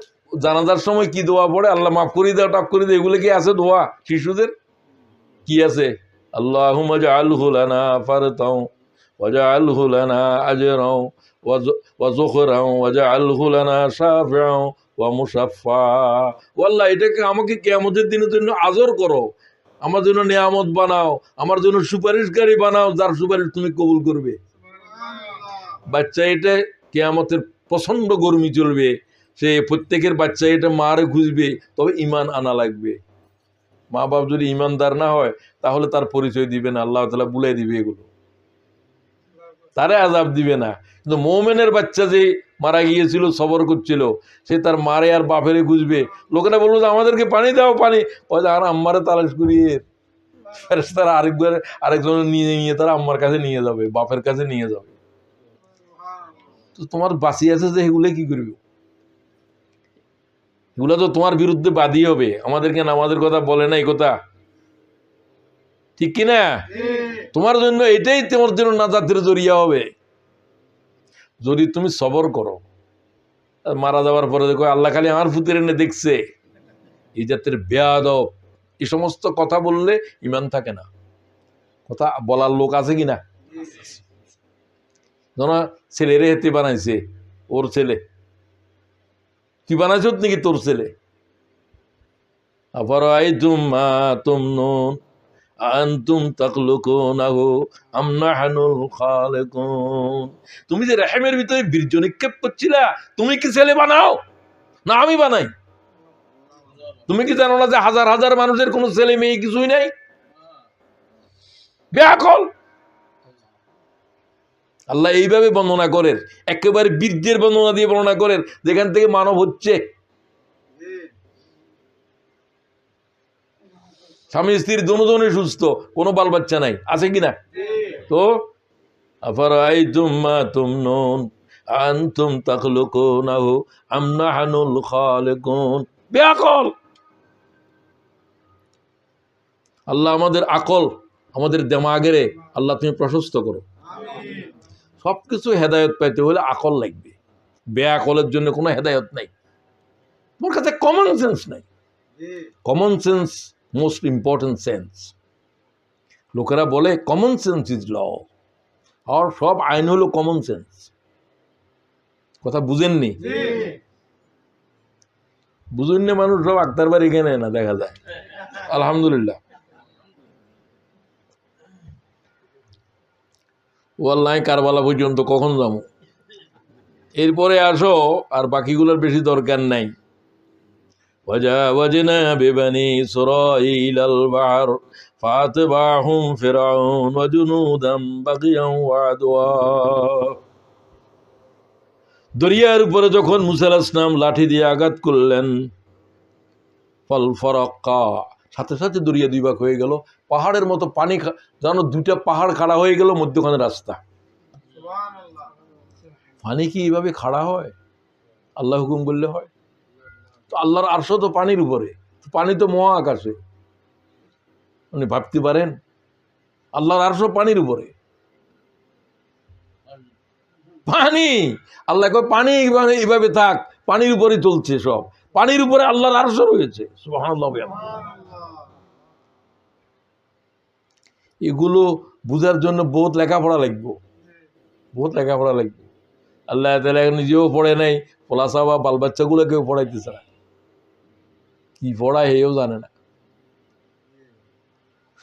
জানাজার সময় কি দোয়া পড়ে, আল্লাহ মাফ করে দাও, টাফ করে দাও, এগুলো কি আছে দোয়া শিশুদের? কি আছে? আল্লাহুম্মা জাআলহু লানা ফারতাও ওয়া জাআলহু লানা আজরাও ওয়া যুখরাও ওয়া জাআলহু লানা শাফিআও ওয়া মুশাফফা। আল্লাহ এটাকে আমাকে কিয়ামতের দিনের জন্য আজর করো, আমার জন্য নিয়ামত বানাও, আমার জন্য সুপারিশকারী বানাও, যার সুপারিশ তুমি কবুল করবে। বাচ্চা এটা কিয়ামতের প্রচন্ড গরমি চলবে, সে প্রত্যেকের বাচ্চা এটা মারে খুঁজবে, তবে ইমান আনা লাগবে। মা বাপ যদি ইমানদার না হয় তাহলে তার পরিচয় দিবে না, আল্লাহ তাআলা বুলাই দিবে, এগুলো তারে আযাব দিবে না। কিন্তু মুমিনের বাচ্চা যে মারা গিয়েছিল, সবর করছিল, সে তার মারে আর বাপেরে খুঁজবে। লোকেরা বললো যে আমাদেরকে পানি দাও, পানি, আর আম্মারে তালাশ করিয়ে ফেরেশতারা আরেকজন নিয়ে নিয়ে তারা আম্মার কাছে নিয়ে যাবে, বাপের কাছে নিয়ে যাবে। তো তোমার বাঁচি আছে যে এগুলো কি করবে? এগুলো তো তোমার বিরুদ্ধে বাদী হবে, আমাদেরকে নামাজের কথা বলে না, এই কথা ঠিক কিনা? তোমার জন্য এটাই তোমার জন্য নাজাতের জরিয়া হবে যদি তুমি সবর করো। মারা যাওয়ার পরে দেখো আল্লাহ খালি আমার ফুতের এনে দেখছে, এই জাতের বেয়াদব, এই সমস্ত কথা বললে ইমান থাকে না। কথা বলার লোক আছে কিনা? ধরো ছেলেরে হেতে বানাইছে, ওর ছেলে, তুই বানাইছ নাকি তোর ছেলে? আফারাআইতুম মা তুমনুন আনতুম তাখলুকুনাহু আম নাহনুল খালিকুন। তুমি যে রহমের ভিতরে বীর্য নিক্ষেপ করছিলা, তুমি কি ছেলে বানাও না আমি বানাই? তুমি কি জানো না যে হাজার হাজার মানুষের কোনো ছেলে মেয়ে কিছুই নাই? বেআকল। আল্লাহ এইভাবে বর্ণনা করেন, একেবারে বীর্যের বর্ণনা দিয়ে বর্ণনা করেন, যেখান থেকে মানব হচ্ছে। স্বামী স্ত্রীর দুজনে সুস্থ, কোনো বাল বাচ্চা নাই, আছে কিনা? তো আফারাআইতুম মা তুমনুন আনতুম তাখলুকুনাহু আম নাহনুল খালিকুন। বেআকল। আল্লাহ আমাদের আকল, আমাদের দেমাগেরে আল্লাহ তুমি প্রশস্ত করো। সবকিছু হেদায়ত পাইতে হলে আকল লাগবে, বেআকলের জন্য কোনো হেদায়ত নাই। তোমার কাছে কমন সেন্স নাই। Common sense most important sense. লোকেরা বলে কমন সেন্স ইজ ল, আর সব আইন হলো কমন সেন্স। কথা বুঝেননি? বুঝেননি মানুষ সব আক্তার বাড়ি কেনে না, দেখা যায়। আলহামদুলিল্লাহ। ওয়াল্লাহি কারবালা পর্যন্ত কখন যাবো? এরপরে আসো, আর বাকিগুলোর বেশি দরকার নাই। وجاوزنا ببني إسرائيل البحر فأتبعهم فرعون وجنودا بغيا وعدوا। দরিয়ার উপরে যখন মুসা আলাইহিস সালাম লাঠি দিয়ে আঘাত করলেন, ফালফারাক্কা, সাথে সাথে দরিয়া দুই ভাগ হয়ে গেল। পাহাড়ের মতো পানি, জানো দুইটা পাহাড় খাড়া হয়ে গেল, মধ্যখানে রাস্তা। পানি কি এইভাবে খাড়া হয়? আল্লাহ হুকুম বললে হয়? তো আল্লাহর আরশ তো পানির উপরে, পানি তো মহা আকাশে, আপনি ভাবতে পারেন? আল্লাহর আরশ পানির উপরে, পানি, আল্লাহ কয় পানি এইভাবে থাক, পানির উপরে চলছে সব, পানির উপরে আল্লাহর আরশ রয়েছে। সুবহানাল্লাহ। এগুলো বুঝার জন্য বহুত লেখাপড়া লাগবে, বহুত লেখাপড়া লাগবে। আল্লাহ তাআলা নিজেও পড়ে নাই, পোলাসা বা বাল বাচ্চাগুলোকেও পড়াইতেছে না, কি পড়ায় হেও জানে না।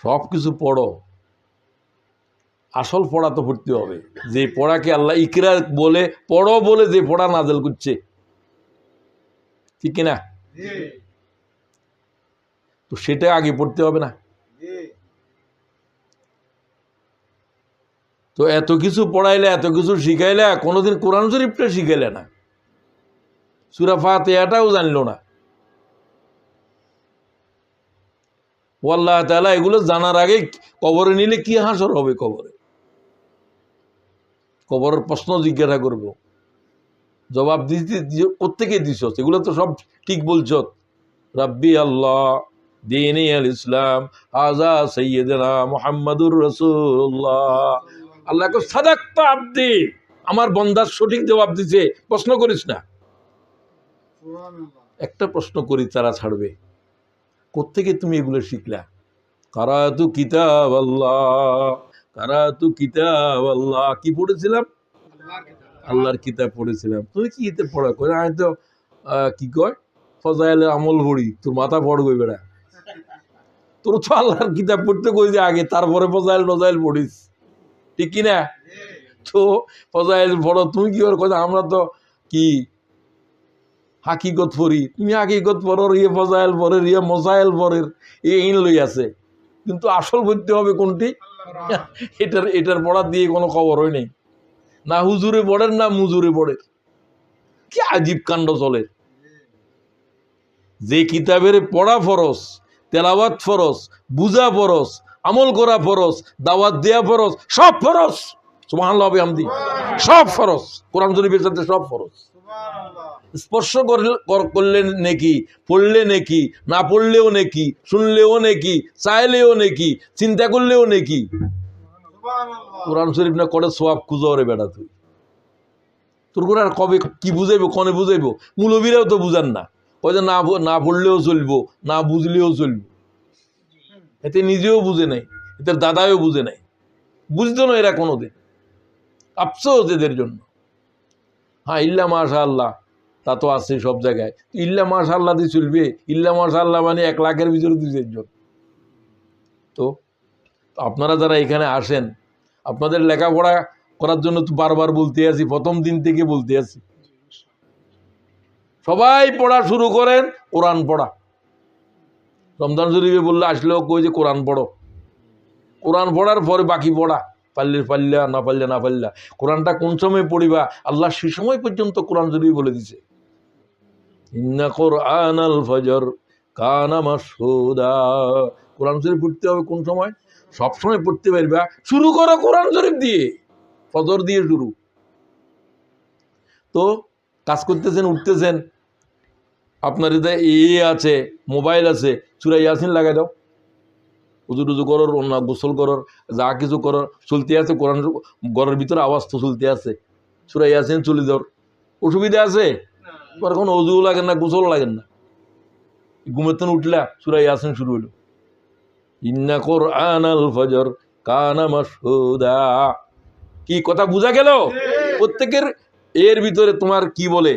সব কিছু পড়ো, আসল পড়া তো পড়তে হবে। যে পড়াকে আল্লাহ ইকরা বলে, পড়ো বলে যে পড়া নাজেল করছে, ঠিক কিনা? তো সেটা আগে পড়তে হবে না? তো এত কিছু পড়াইলে, এত কিছু শিখাইলে, কোনোদিন কোরআন শরীফটা শিখাইলে না, সূরা ফাতিহাটাও জানলো না। আল্লাহ তাআলা এগুলো জানার আগে কবরে নিলে কি হাসর হবে কবরে। কবরের প্রশ্ন জিজ্ঞাসা করবো, জবাব দিতে প্রত্যেকে দিছ, এগুলো তো সব ঠিক বলছ। রাব্বি আল্লাহ দীনি আল ইসলাম হাজা সাইয়্যিদুনা মুহাম্মাদুর রাসূলুল্লাহ। আল্লাহকে সাদাক্তা আব্দি, আমার বান্দা সঠিক জবাব দিছে, প্রশ্ন করিস না। একটা প্রশ্ন করি তারা ছাড়বে, কোত্থেকে তুমি এগুলো শিখলা? কারাতু কিতাব আল্লাহ, কারাতু কিতাব আল্লাহ। কি পড়েছিলাম? আল্লাহর কিতাব পড়েছিলাম। তুমি কি এতে পড়া করে? আমি তো কি কয় ফজাইলের আমল পড়ি। তোর মাথা পড়বে বেড়া, তোর তো আল্লাহর কিতাব পড়তে কই যে আগে, তারপরে ফজাইল নজাইল পড়িস, ঠিক কিনা? তো ফজাইল পড়ো, তুমি কি করে কথা? আমরা তো কি হাকিকত পড়ি, তুমি হাকিকত পড়র, ইয়ে ফজাইল পড়ের, ইয়ে মোসাইল পড়ের, এই লই আছে। কিন্তু আসল পড়তে হবে কোনটি? এটার পড়া দিয়ে কোনো খবর হয় নেই। না হুজুরে পড়েন না মুজুরে পড়ের। কি আজীব কাণ্ড চলে। যে কিতাবের পড়া ফরজ, তেলাওয়াত ফরজ, বুঝা ফরজ, আমল করা ফরজ, দাওয়াত দেয়া ফরজ, সব ফরজ। সুবহানাল্লাহ বিহামদি, সব ফরজ। কোরআন শরীফের সাথে সব ফরজ। স্পর্শ করলে নেকি, পড়লে নেকি, না পড়লেও নেকি, শুনলেও নেকি, চাইলেও নেকি, চিন্তা করলেও নেকি। কোরআন শরীফ না করে সোয়াব খুঁজো রে বেড়া তুই। তোর করে আর কবে কি বুঝাইবো, কনে বুঝাইবো? মুলবিরাও তো বুঝান না, ওই যে না পড়লেও চলবো, না বুঝলেও চলবো। এতে নিজেও বুঝে নাই, এদের দাদাও বুঝে নাই, বুঝতো না এরা কোনোদিন। আফসোস এদের জন্য। হ্যাঁ, ইল্লা মাশা আল্লাহ তা তো আছে সব জায়গায়। ইল্লা মাশা আল্লাহ দিয়ে চলবে? ইল্লা মাশা আল্লাহ মানে 1 লাখের ভিতরে 2 জন। তো আপনারা যারা এখানে আসেন, আপনাদের লেখাপড়া করার জন্য তো বারবার বলতে আছি, প্রথম দিন থেকে বলতে আছি, সবাই পড়া শুরু করেন, কোরআন পড়া। রমজান শরীফে বললে আসলেও কই যে কোরআন পড়ো। কোরআন পড়ার পরে বাকি পড়া, পারলে পারলা, না পারলে না পারলা। কোরআনটা কোন সময় পড়িবা আল্লাহ সে সময় পর্যন্ত কোরআন শরীফ বলে দিছে। ইন্না কুরআনাল ফজর কানা মাশহুদা। কোরআন শরীফ পড়তে হবে কোন সময়? সব সময় পড়তে পারবা। শুরু করো কোরআন শরীফ দিয়ে, ফজর দিয়ে শুরু। তো কাজ করতেছেন, উঠতেছেন, আপনার আছে, মোবাইল আছে, সূরা ইয়াসিন লাগাই দাও। উজু টুজু করর, অন্য গোসল করর, যা কিছু করর, চলতে আছে কোরআন, ঘরের ভিতরে আওয়াজ তো চলতে আছে, সূরা ইয়াসিন চলে যাওয়ার অসুবিধা আছে? তোমার কোনো অজুও লাগেন না, গোসলও লাগেন না, ঘুমের তো উঠলা, সূরা ইয়াসিন শুরু হলো। ইন্না কুরআনাল ফজর কানা মাশহুদা। কি কথা বুঝা গেল? প্রত্যেকের এর ভিতরে তোমার কি বলে,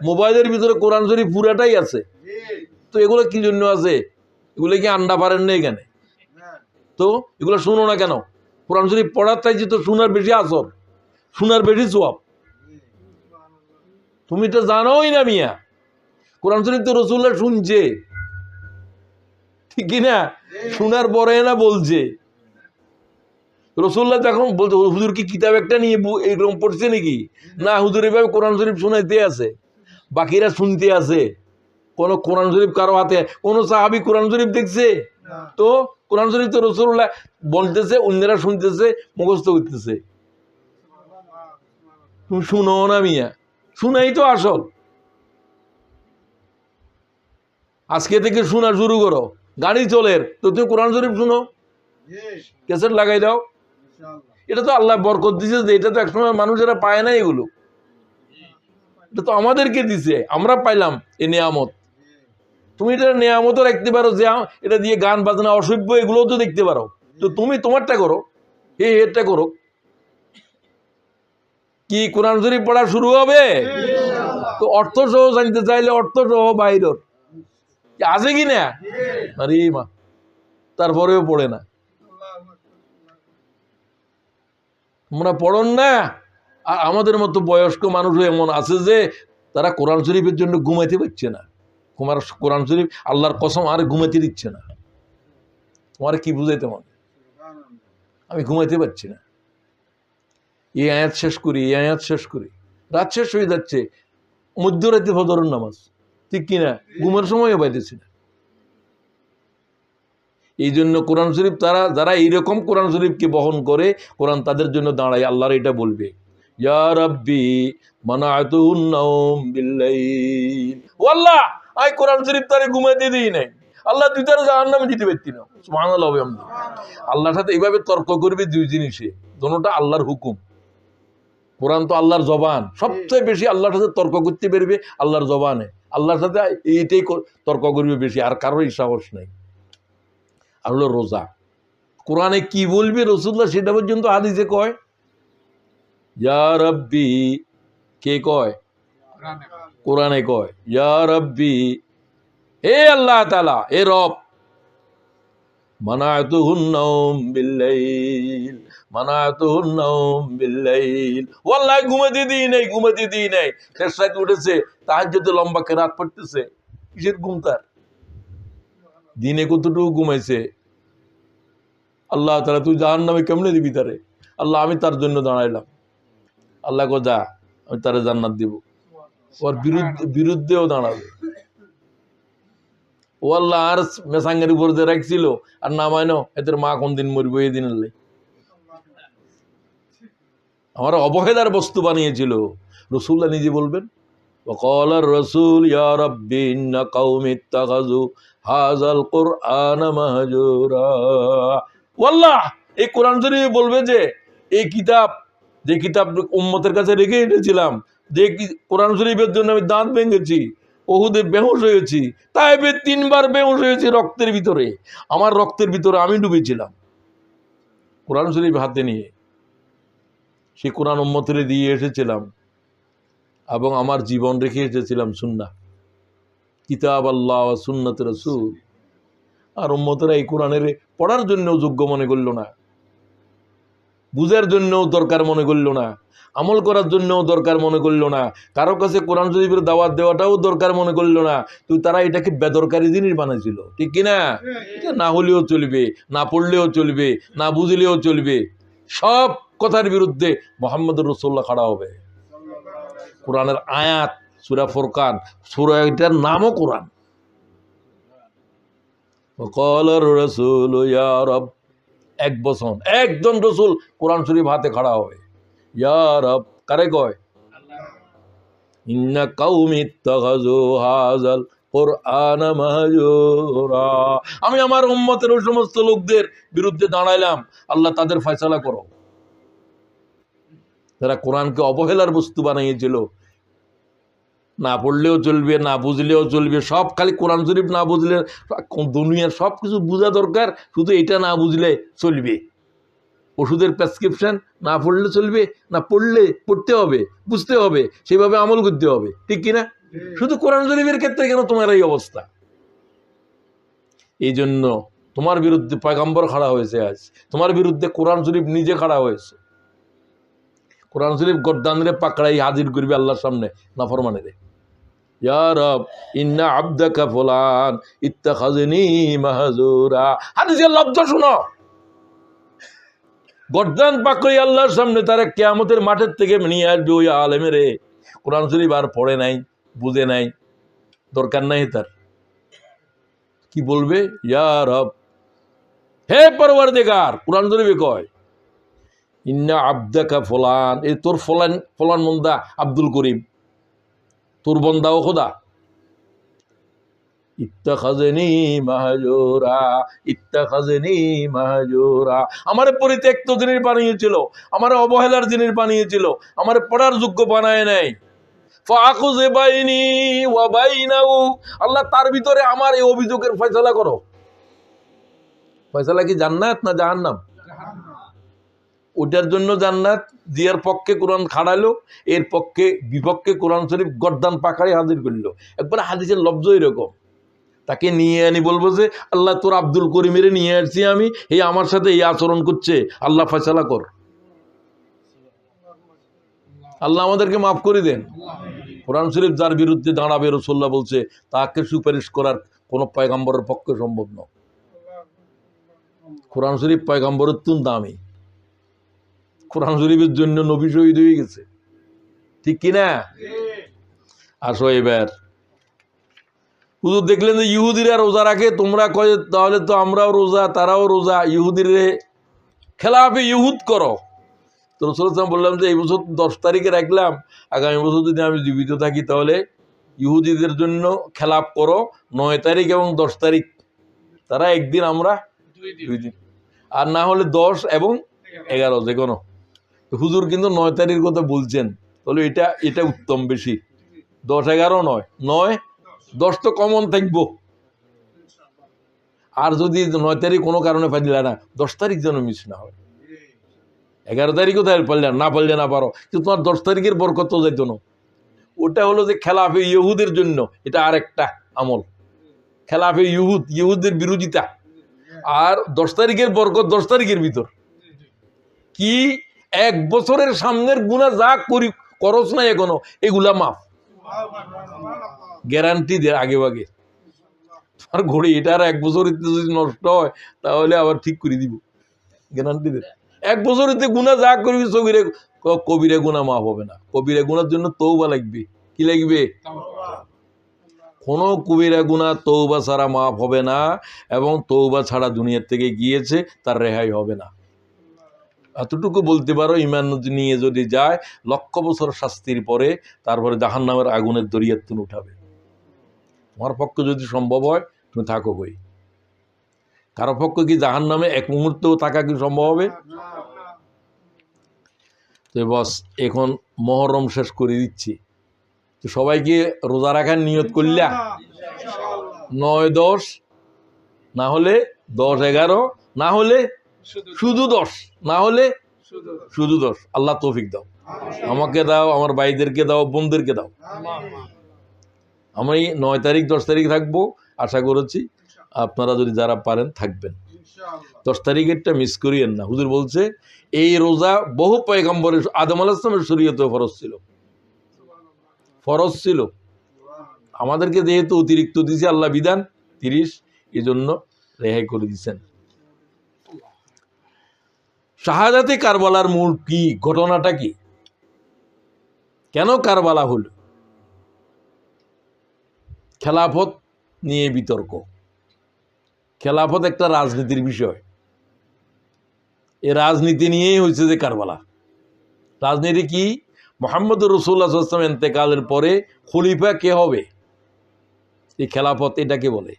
মোবাইলের ভিতরে কোরআন শরীফ পুরাটাই আছে। তো এগুলো কি জন্য আছে? এগুলো কি আন্ডা পারেন না এখানে? তো এগুলো শুনো না কেন? কোরআন শরীফ পড়ার চাইছে তো শোনার বেশি আসর, শোনার বেশি সওয়াব। তুমি তো জানোই না মিয়া, কোরআন শরীফ তো রাসূলুল্লাহ শুনছে, ঠিক কিনা? শোনার পরে না বলছে। রাসূলুল্লাহ তখন বলতে, হুজুর কি কিতাব একটা নিয়ে এরকম পড়ছে নাকি? না, হুজুর এভাবে কোরআন শরীফ শোনাইতে আছে, বাকিরা শুনতে আছে। কোন কোরআন শরীফ কারো হাতে, কোন সাহাবী কোরআন শরীফ দেখছে? তো কোরআন শরীফ তো রাসূলুল্লাহ বলতেছে, অন্যরা শুনতেছে, মুখস্থ করতেছে। তুমি শুনো না মিয়া, শুনাই তো আসল। আজকে থেকে শোনা শুরু করো, গাড়ি চলের তো তুমি কোরআন শরীফ শুনো, ক্যাসেট লাগাই দাও। এটা তো আল্লাহ বরকত দিছে, যে এটা তো একসময় মানুষেরা পায় না, এগুলো এটা তো আমাদেরকে দিছে, আমরা পাইলাম এই নিয়ামত। তুমি এটা নিয়ামতও রাখতে পারো, যে এটা দিয়ে গান বাজনা অসভ্য এগুলোও তো দেখতে পারো। তো তুমি তোমারটা করো, এটা করো। কি কোরআন শরীফ পড়া শুরু হবে? তো অর্থ সহ জানতে চাইলে অর্থ সহ বাইরের আছে কি না? আরে মা, তারপরেও পড়ে না। তোমরা পড়ন না। আর আমাদের মতো বয়স্ক মানুষও এমন আছে যে তারা কোরআন শরীফের জন্য ঘুমাইতে পারছে না। তোমার কোরআন শরীফ আল্লাহর কসম আর ঘুমাইতে দিচ্ছে না। তোমার কি বুঝাইতে মনে? আমি ঘুমাইতে পারছি না, এই আয়াত শেষ করি, এই আয়াত শেষ করি, রাত শেষ হয়ে যাচ্ছে, মধ্যরাতে ফজরের নামাজ, ঠিক কিনা? ঘুমের সময়ও পাইতেছি না। এই জন্য কোরআন শরীফ, যারা এইরকম কোরআন শরীফকে বহন করে, কোরআন তাদের জন্য দাঁড়ায়। আল্লাহর এটা বলবে, ইয়া রাব্বি মানাতুন নাওম বিল্লাইল। ও আল্লাহ, আই কোরআন শরীফ তারে ঘুমাইতে দিই নাই, আল্লাহ তুই তারে জাহান্নামে দিতে পারতি না। সুবহানাল্লাহ। আল্লাহর সাথে এইভাবে তর্ক করবে দুই জিনিসে, দুটোটা আল্লাহর হুকুম। কোরআন তো আল্লাহর জবান, সবচেয়ে বেশি আল্লাহর সাথে তর্ক করতে পারবে আল্লাহর জবানে, আল্লাহর সাথে এইটাই তর্ক করবে বেশি, আর কারোর সাহস নেই। আর হলো রোজা, কোরআনে কি বলবে রাসূলুল্লাহ সেটা পর্যন্ত হাদিসে কয়। ইয়া রাব্বি, কে কয়? কোরআনে কয় ইয়া রাব্বি, হে আল্লাহ তাআলা, হে রব, মানাতুহুন নাওম বিল্লাইল, মানাতুহুন নাওম বিল্লাইল। ওয়াল্লাহি ঘুমাতে দিই নাই। শেষ রাতে উঠেছে, তাহাজ্জুদে লম্বা কেরাত পড়তেছে, কিসের ঘুম তার? দিনে কতটুকু ঘুমাইছে? আল্লাহ তাআলা তুই জাহান্নামে কেমনে দিবি তারে? আল্লাহ আমি তার জন্য দাঁড়াইলাম। আল্লাহ কো যা, আমি তারে জান্নাত দিব। ওর বিরুদ্ধেও দাঁড়াবে। ও আল্লাহ আর মেসাঙ্গের উপর দিয়ে রাখছিল, আর নামাইনো এদের মা কোন দিন মরবে এই দিন। আমার অবহেলার বস্তু বানিয়েছিল। রাসূলুল্লাহ নিজে বলবেন, وقال الرسول يا رب إن قومي اتخذوا هذا القرآن مهجورا। ওয়াল্লাহ, এই কোরআন শরীফে বলবে যে এই কিতাব, যে কিতাব উম্মতের কাছে রেখে এসেছিলাম, যে কোরআন শরীফের জন্য আমি দাঁত ভেঙেছি, ওহুদে বেহুশ হয়েছি, তাইবে 3 বার বেহুশ হয়েছি রক্তের ভিতরে, আমার রক্তের ভিতরে আমি ডুবেছিলাম কোরআন শরীফ হাতে নিয়ে। সেই কোরআন উম্মতের দিয়ে এসেছিলাম এবং আমার জীবন রেখে এসেছিলাম সুন্নাহ, কিতাব আল্লাহ ওয়া সুন্নাত রাসূল। আর উম্মতেরা এই কোরআনের পড়ার জন্য যোগ্য মনে করল না, বুঝার জন্য দরকার মনে করল না, আমল করার জন্য দরকার মনে করল না, কারো কাছে কোরআন শরীফের দাওয়াত দেওয়াটাও দরকার মনে করল না। তুই তারা এটাকে বেদরকারি জিনিস বানাইছিল, ঠিক কিনা? এটা না হলেও চলবে, না পড়লেও চলবে, না বুঝলেও চলবে, সব কথার বিরুদ্ধে মুহাম্মদুর রাসূলুল্লাহ খাড়া হবে। কোরআনের আয়াত, সূরা ফুরকান, সূরা এটার নামও কোরআন। وقال الرسول يا رب, এক বছর একজন রাসূল কোরআন শরীফ হাতে খাড়া হবে, ইয়া রব, কারে কয়? ইন্না কাউমি ইত্তাখাযু হাযাল কুরআন মাহজুরা। আমি আমার উম্মতের ওই সমস্ত লোকদের বিরুদ্ধে দাঁড়াইলাম, আল্লাহ তাদের ফয়সালা করো। যারা কোরআনকে অবহেলার বস্তু বানিয়েছিল, না পড়লেও চলবে, না বুঝলেও চলবে, সব খালি কোরআন শরীফ না বুঝলে, দুনিয়ার সব কিছু বোঝা দরকার, শুধু এটা না বুঝলে চলবে। ওষুধের প্রেসক্রিপশন না পড়লে চলবে না, পড়তে হবে, বুঝতে হবে, সেভাবে আমল করতে হবে, ঠিক কিনা? শুধু কোরআন শরীফের ক্ষেত্রে কেন তোমার এই অবস্থা? এই জন্য তোমার বিরুদ্ধে পয়গম্বর খাড়া হয়েছে, আজ তোমার বিরুদ্ধে কোরআন শরীফ নিজে খাড়া হয়েছে। কোরআন শরীফ গর্দানরে পাকড়াই হাজির করবে আল্লাহর সামনে নাফরমানেরে। ইয়া রব ইন্না আবদাকা ফুলান ইত্তাখাযনি মাহজুরা। হাদিসের লফজ শুনো, গর্দান পাকড়াই আল্লাহর সামনে তারা কিয়ামতের মাঠের থেকে নিয়ে আসবে ওই আলেমেরে, কোরআন শরীফ আর পড়ে নাই, বুঝে নাই, দরকার নাই তার। কি বলবে? ইয়া রব, হে পরওয়ারদিগার, কোরআন শরীফে কয় ইন্না আবদাকা ফুলান, এই তোর ফলান ফলান মন্দা আব্দুল করিম, তোর বন্দা ও খোদা, ইত্তাখাযনি মাহজুরা, ইত্তাখাযনি মাহজুরা, আমারে পরিত্যক্ত জিনিস বানিয়েছিল, আমারে অবহেলার জিনিস বানিয়েছিল, আমারে পড়ার যোগ্য বানায় নাই। ফাআখুযু বাইনি ওয়া বাইনাহু, আল্লাহ তার ভিতরে আমার এই অভিযোগের ফয়সালা করো। ফয়সালা কি জান্নাত না জাহান্নাম? ওটার জন্য জান্নাত জিয়ার পক্ষে কোরআন খাড়ালো, এর পক্ষে বিপক্ষে কোরআন শরীফ গর্দান পাকাড়ে হাজির করলো। একবার হাদিসের লফজ এরকম, তাকে নিয়ে আনি বলবো যে আল্লাহ তোর আব্দুল করিমের নিয়ে আসছি আমি, এই আমার সাথে এই আচরণ করছে, আল্লাহ ফয়সালা কর। আল্লাহ আমাদেরকে মাফ করে দেন। কোরআন শরীফ যার বিরুদ্ধে দাঁড়াবে, রাসূলুল্লাহ বলছে তাকে সুপারিশ করার কোন পয়গম্বরের পক্ষে সম্ভব নয়। কোরআন শরীফ পয়গম্বরের তুন দামি, কোরআন শরীফের জন্য নবী শহীদ হয়ে গেছে, ঠিক কিনা? আসো এবার, হুজুর দেখলেন যে ইহুদিরা রোজা রাখে, তোমরা কয় তাহলে তো আমরাও রোজা, তারাও রোজা, ইহুদিরে খেলাফে ইহুদ করো, তো রাসূলুল্লাহ সাল্লাল্লাহু আলাইহি ওয়াসাল্লাম বললাম যে এই বছর 10 তারিখে রাখলাম, আগামী বছর যদি আমি জীবিত থাকি তাহলে ইহুদিদের জন্য খেলাপ করো 9 তারিখ এবং 10 তারিখ, তারা একদিন আমরা 2 দিন, আর না হলে 10 এবং 11 যে কোনো। হুজুর কিন্তু 9 তারিখের কথা বলছেন, তাহলে এটা উত্তম বেশি, 10-11 নয়, 9-10 তো কমন থাকবো। আর যদি 9 তারিখ কোনো কারণে পাইলে না, 10 তারিখ যেন মিস না হয়। 11 তারিখও তাই পারলে না, পারলে না পারো, কিন্তু তোমার 10 তারিখের বরকত তো যাইতো না। ওটা হলো যে খেলাফে ইহুদের জন্য, এটা আরেকটা আমল, খেলাফে ইহুদের বিরোধিতা। আর 10 তারিখের বরকত 10 তারিখের ভিতর কি 1 বছরের সামনের গুনাহ যা করি করস না এখনো, এগুলা মাফ, গ্যারান্টি দেয় আগে ভাগে। আর ঘড়ি এটার 1 বছর যদি নষ্ট হয় তাহলে আবার ঠিক করে দিব, গ্যারান্টি দেয়। 1 বছরেতে গুনাহ যা করবি সগীরে কবিরা গুনাহ মাফ হবে না, কবিরা গুনার জন্য তওবা লাগবে। কি লাগবে? কোনো কবিরা গুনাহ তওবা ছাড়া মাফ হবে না, এবং তওবা ছাড়া দুনিয়ার থেকে গিয়েছে তার রেহাই হবে না। এতটুকু বলতে পারো, ঈমান নিয়ে যদি যায় 1,00,000 বছর শাস্তির পরে তারপরে জাহান্নামের আগুনের দরিয়ার তুন উঠাবে। তোমার পক্ষে যদি সম্ভব হয় তুমি থাকো কই, কারো পক্ষে কি জাহান্নামে এক মুহূর্তেও থাকা কি সম্ভব হবে? তো বস এখন মহরম শেষ করে দিচ্ছি, তো সবাইকে রোজা রাখার নিয়ত করলা, 9-10, না হলে 10-11, না হলে শুধু 10, না হলে শুধু 10। আল্লাহ তৌফিক দাও, আমাকে দাও, আমার ভাইদেরকে দাও, বোনদেরকে দাও। আমি 9 তারিখ 10 তারিখ থাকবো, আশা করেছি আপনারা যদি যারা পারেন থাকবেন। 10 তারিখেরটা মিস করিয়েন না। হুজুর বলছে এই রোজা বহু পয়গম্বরের, আদম আলাইহিস সালামের শরীয়তে ফরজ ছিল, আমাদেরকে যেহেতু অতিরিক্ত দিয়েছে আল্লাহ বিধান 30, এই জন্য রেহাই করে দিচ্ছেন। শাহাদাতে কারবালার মূল কি, ঘটনাটা কি, কেন কারবালা হলো? খেলাফত নিয়ে বিতর্ক। খেলাফত একটা রাজনীতির বিষয়, এই রাজনীতি নিয়েই হয়েছে যে কারবালা। রাজনীতি কি? মুহাম্মদ রাসূলুল্লাহ সাল্লাল্লাহু আলাইহি ওয়াসাল্লাম ইন্তেকালের পরে খলিফা কে হবে, এই খেলাফত এটাকে বলে।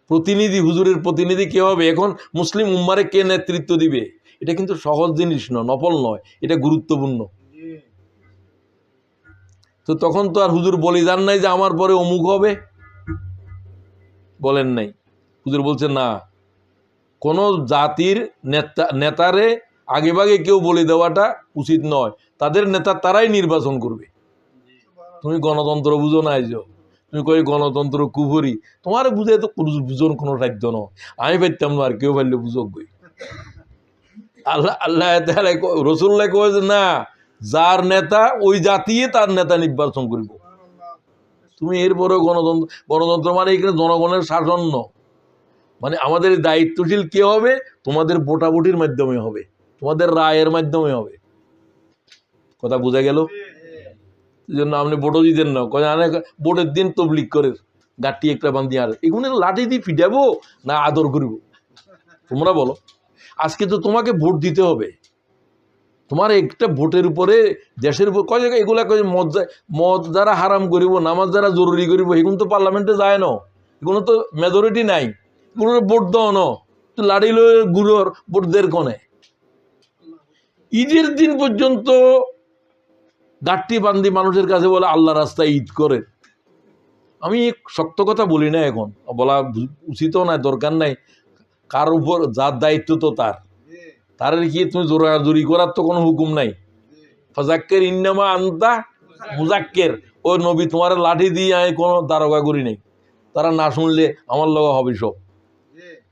প্রতিনিধি, হুজুরের প্রতিনিধি কে হবে, এখন মুসলিম উম্মারে কে নেতৃত্ব দিবে, এটা কিন্তু সহজ জিনিস নয়, নফল নয়, এটা গুরুত্বপূর্ণ। তো তখন তো আর হুজুর বলে যান নাই যে আমার পরে অমুক হবে, বলেন নাই। হুজুর বলছে না, কোন জাতির নেতারে আগে ভাগে কেউ বলে দেওয়াটা উচিত নয়, তাদের নেতা তারাই নির্বাচন করবে। তুমি গণতন্ত্র বুঝো না, তুমি কই গণতন্ত্র কুফরি, তোমার বুঝে তো বুঝন কোনো সাধ্য নয়, আমি পাইতাম না, আর কেউ পারলে বুঝক গই। আল্লাহ রাসূলুল্লাহ কয়েছে না, যার নেতা ওই জাতি তার নেতা নির্বাচন করব। তুমি এরপরেও গণতন্ত্র মানে এখানে জনগণের শাসন নয়, মানে আমাদের দায়িত্বশীল কে হবে, তোমাদের ভোটাভুটির মাধ্যমে হবে, তোমাদের রায়ের মাধ্যমে হবে। কথা বোঝা গেল? এই জন্য আপনি ভোটও দিতেন না, ভোটের দিন তবলিগ করে গাঠি একটা বান্ধি, আর এগুলো লাঠি দিয়ে ফিটাবো না আদর করব, তোমরা বলো। আজকে তো তোমাকে ভোট দিতে হবে, তোমার একটা ভোটের উপরে দেশের উপর কয় জায়গায় এগুলা মদ যারা হারাম করিব, নামাজ যারা জরুরি করিব, এগুলো তো পার্লামেন্টে যায় না, এগুলো তো মেজরিটি নাই, এগুলো ভোট দাও না, তো লাড়ি লয়ে গুড়োর ভোটদের কনে। ঈদের দিন পর্যন্ত গাঠটি বান্ধি মানুষের কাছে বলে আল্লাহ রাস্তায় ঈদ করে। আমি শক্ত কথা বলি না, এখন বলা উচিতও নাই, দরকার নাই, কার উপর যার দায়িত্ব তো তার কি তুমি জোরাজুরি করার তো কোনো হুকুম নাই। ফাজাক্কের ইন্নামা আনতা মুজাক্কের, ও নবী তোমার লাঠি দিয়ে আমি কোনো দারোগা করি নাই, তারা না শুনলে আমার লগা হবে সব,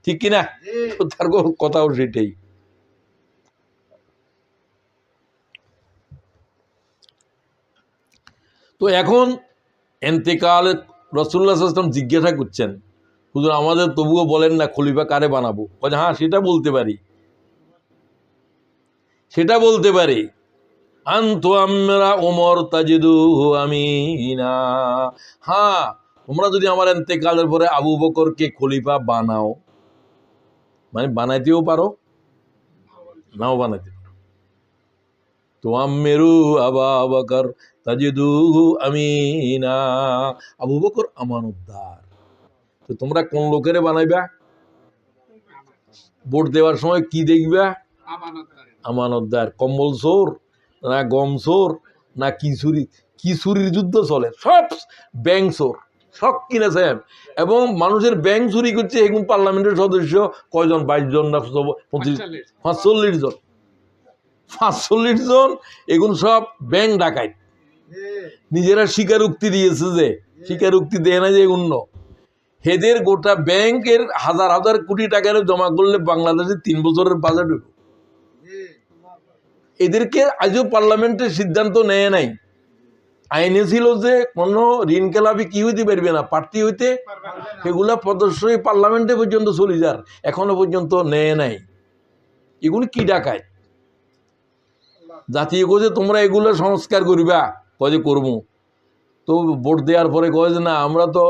ঠিক কিনা? তার কথাও সেটাই। তো এখন এন্তেকাল রাসূলুল্লাহ সাল্লাল্লাহু আলাইহি ওয়াসাল্লাম জিজ্ঞাসা করছেন, হুজুর আমাদের তবুও বলেন না খলিফা কারে বানাবো? হ্যাঁ সেটা বলতে পারি, আনতু আমরা ওমর তাজিদু আমিনা। হ্যাঁ, তোমরা যদি আমার ইন্তেকালের পরে আবু বকরকে খলিফা বানাও, মানে বানাইতেও পারো, নাও বানাইতে পারো, তুআম্মিরু আবা বকর তাজিদুহু আমিনা। আবু বকর আমানতদার। তো তোমরা কোন লোকেরে বানাইবা? ভোট দেওয়ার সময় কি দেখবা? আমানতদার। কম্বল চোর না গম চোর না কি চুরি? কি চুরির যুদ্ধ চলে, সব ব্যাংক চোর, সব কিনেছে। এবং মানুষের ব্যাংক চুরি করছে এখন পার্লামেন্টের সদস্য কয়জন? 22 জন না 45? 45 জন। 45 জন এখন সব ব্যাংক ডাকায়। নিজেরা স্বীকারোক্তি দিয়েছে, যে স্বীকারোক্তি দেয় না যে অন্য হেদের গোটা ব্যাংকের হাজার হাজার কোটি টাকার জমা করলে বাংলাদেশের 3 বছরের বাজেট হইব। এদেরকে আজও পার্লামেন্টের সিদ্ধান্ত নেয় নাই। আইনে ছিল যে কোনো ঋণ খেলাপি কি হইতে পারবে না, প্রার্থী হইতে, এগুলা পদস্যই পার্লামেন্টে পর্যন্ত চলে যার, এখনো পর্যন্ত নেয় নাই। এগুলি কি ডাকায়? জাতীয় কোষে তোমরা এগুলো সংস্কার করিবা, কয় যে করবো। তো ভোট দেওয়ার পরে কয় যে না আমরা তো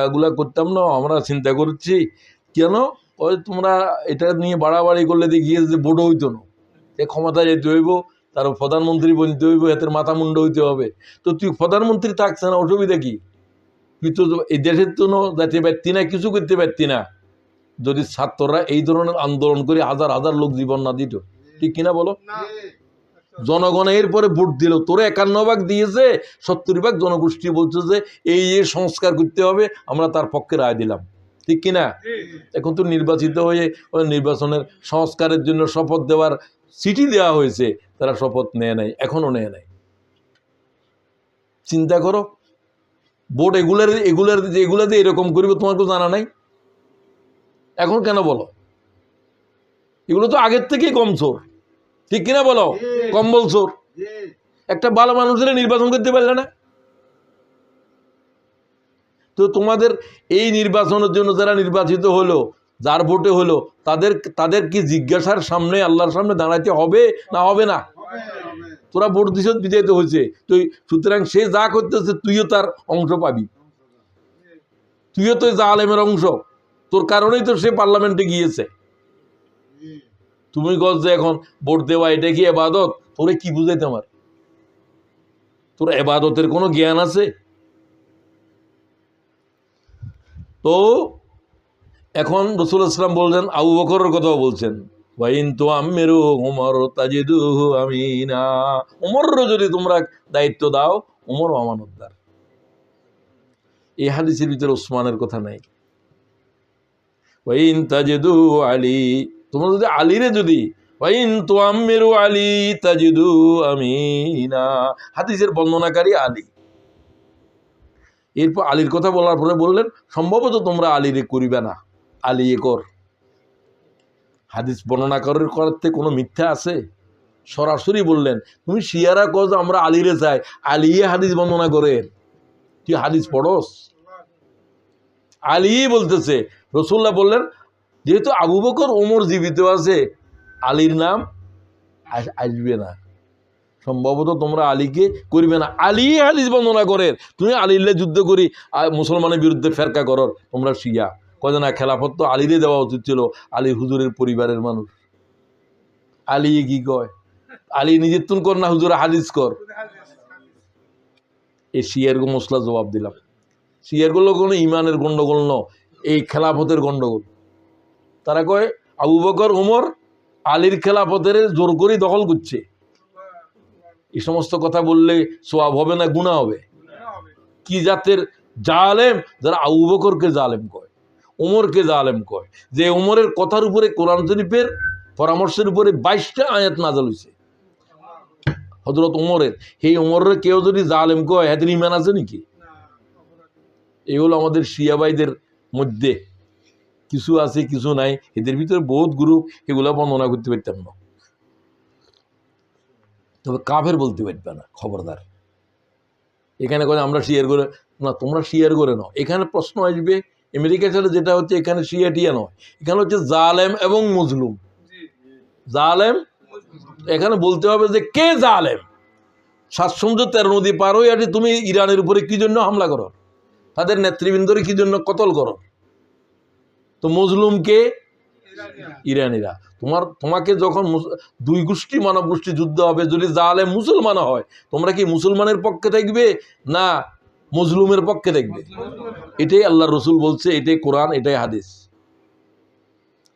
এগুলা করতাম না, আমরা চিন্তা করছি। কেন? কয় তোমরা এটা নিয়ে বাড়াবাড়ি করলে দেখিয়ে যে ভোট হইতো না, এ ক্ষমতা যেতে হইব, তার প্রধানমন্ত্রী বলতে হইব, এদের মাথা মুন্ড হইতে হবে। তো তুই প্রধানমন্ত্রী থাকছে না, অসুবিধা কি? তুই তো এই দেশের তো যাতে পারতি না, কিছু করতে পারতি না, যদি ছাত্ররা এই ধরনের আন্দোলন করে হাজার হাজার লোক জীবন না দিত। ঠিক কিনা বলো? জনগণ এরপরে ভোট দিল, তোরা 51 ভাগ দিয়েছে, 70 ভাগ জনগোষ্ঠী বলছে যে এই সংস্কার করতে হবে, আমরা তার পক্ষে রায় দিলাম। ঠিক কিনা? এখন তো নির্বাচিত হয়ে নির্বাচনের সংস্কারের জন্য শপথ দেওয়ার চিঠি দেওয়া হয়েছে, তারা শপথ নেয় নাই, এখনো নেয় নাই। চিন্তা করো, ভোট এগুলা দিয়ে এরকম করবে, তোমার তো জানা নাই, এখন কেন বলো? এগুলো তো আগের থেকেই কম চোর। ঠিক কিনা বলো? কম্বল চোর। একটা ভালো মানুষের নির্বাচন করতে পারলে না। তো তোমাদের এই নির্বাচনের জন্য যারা নির্বাচিত হলো, যার ভোটে হলো, তাদের কি জিজ্ঞাসার সামনে, আল্লাহর সামনে দাঁড়াইতে হবে না হবে না? তোরা ভোট দিছ, বিজয়িত হয়েছে, তুই সুতরাং সে যা করতেছে তুইও তার অংশ পাবি, তুইও তো জালেমের অংশ, তোর কারণেই তো সে পার্লামেন্টে গিয়েছে। তুমি গজ যে এখন ভোট দেওয়া এটা কি এবাদত? তোরে কি বুঝাইতে আমার? তোর এবাদতের কোনো জ্ঞান আছে? তো এখন রাসূলুল্লাহ সাল্লাল্লাহু আলাইহি ওয়াসাল্লাম বলছেন, আবু বকরের কথাও বলছেন, ওয়াইন তুআম্মিরু উমর তাজিদুহু আমিনা। উমরও যদি তোমরা দায়িত্ব দাও, উমরও আমানতদার। এই হাদিসের ভিতরে ওসমানের কথা নাই। ওয়াইন তাজিদু আলী, তোমরা যদি আলীরে যদি, ওয়াইন তুআম্মিরু আলী তাজিদু আমিনা, হাদিসের বর্ণনাকারী আলী। এরপর আলীর কথা বলার পরে বললেন, সম্ভবত তোমরা আলীরে করিবে না, আলী এ কর। হাদিস বর্ণনা করতে কোনো মিথ্যা আছে? সরাসরি বললেন, তুমি শিয়ারা কজ আমরা আলীরে চাই, আলী হাদিস বর্ণনা করে, তুই হাদিস পড়স? আলী বলতেছে, রাসূলুল্লাহ বললেন যেহেতু আবু বকর ওমর জীবিত আছে, আলীর নাম আসবে না, সম্ভবত তোমরা আলীকে করিবে না। আলী হাদিস বর্ণনা করে, তুমি আলীরে যুদ্ধ করি মুসলমানের বিরুদ্ধে ফেরকা করর, তোমরা শিয়া। কয় না, খেলাফত তো আলীরে দেওয়া উচিত ছিল, আলী হুজুরের পরিবারের মানুষ। আলী কি কয়? আলী নিজের তুন কর না হুজুর হাদিস কর। এই শিয়ারগো মশলা জবাব দিলাম, শিয়ারগুলো কোনো ইমানের গন্ডগোল ন, এই খেলাফতের গন্ডগোল। তারা কয় আবু বকর ওমর আলীর খেলাফতের জোর করে দখল করছে। এই সমস্ত কথা বললে সোয়াব হবে না গুনাহ হবে? কি জাতের জালেম যারা আবু বকরকে জালেম কয়, ওমরকে জালেম কয়, যে ওমরের কথার উপরে কোরআন শরীফের পরামর্শের উপরে 22টা আয়াত নাযিল হয়েছে হযরত ওমরের। এই ওমরের কেউ যদি জালেম কয়, এদের ঈমান আছে নাকি? এগুলো আমাদের শিয়া ভাইদের মধ্যে কিছু আছে, কিছু নাই, এদের ভিতরে বহুত গ্রুপ, এগুলো বর্ণনা করতে পারতাম না, তবে কাফের বলতে পারবে না, খবরদার। এখানে করে আমরা শেয়ার করে না, তোমরা শেয়ার করে নাও। এখানে প্রশ্ন আসবে, আমেরিকা ছেলে যেটা হচ্ছে, এখানে শিয়া টিয়া নয়, এখানে হচ্ছে জালেম এবং মজলুম। জালেম, এখানে বলতে হবে যে কে জালেম। 7 সমুদ্র 13 নদী পার হয়ে আসে, তুমি ইরানের উপরে কি জন্য হামলা করো, তাদের নেতৃবৃন্দরে কি জন্য কতল করো? তো মজলুম কে? ইরানিরা। তোমাকে যখন দুই গোষ্ঠী মানব গোষ্ঠী যুদ্ধ হবে, যদি জালেম মুসলমান হয়, তোমরা কি মুসলমানের পক্ষে থাকবে না মজলুমের পক্ষে থাকবে? এটাই আল্লাহ রসুল বলছে, এটাই কোরআন, এটাই হাদিস।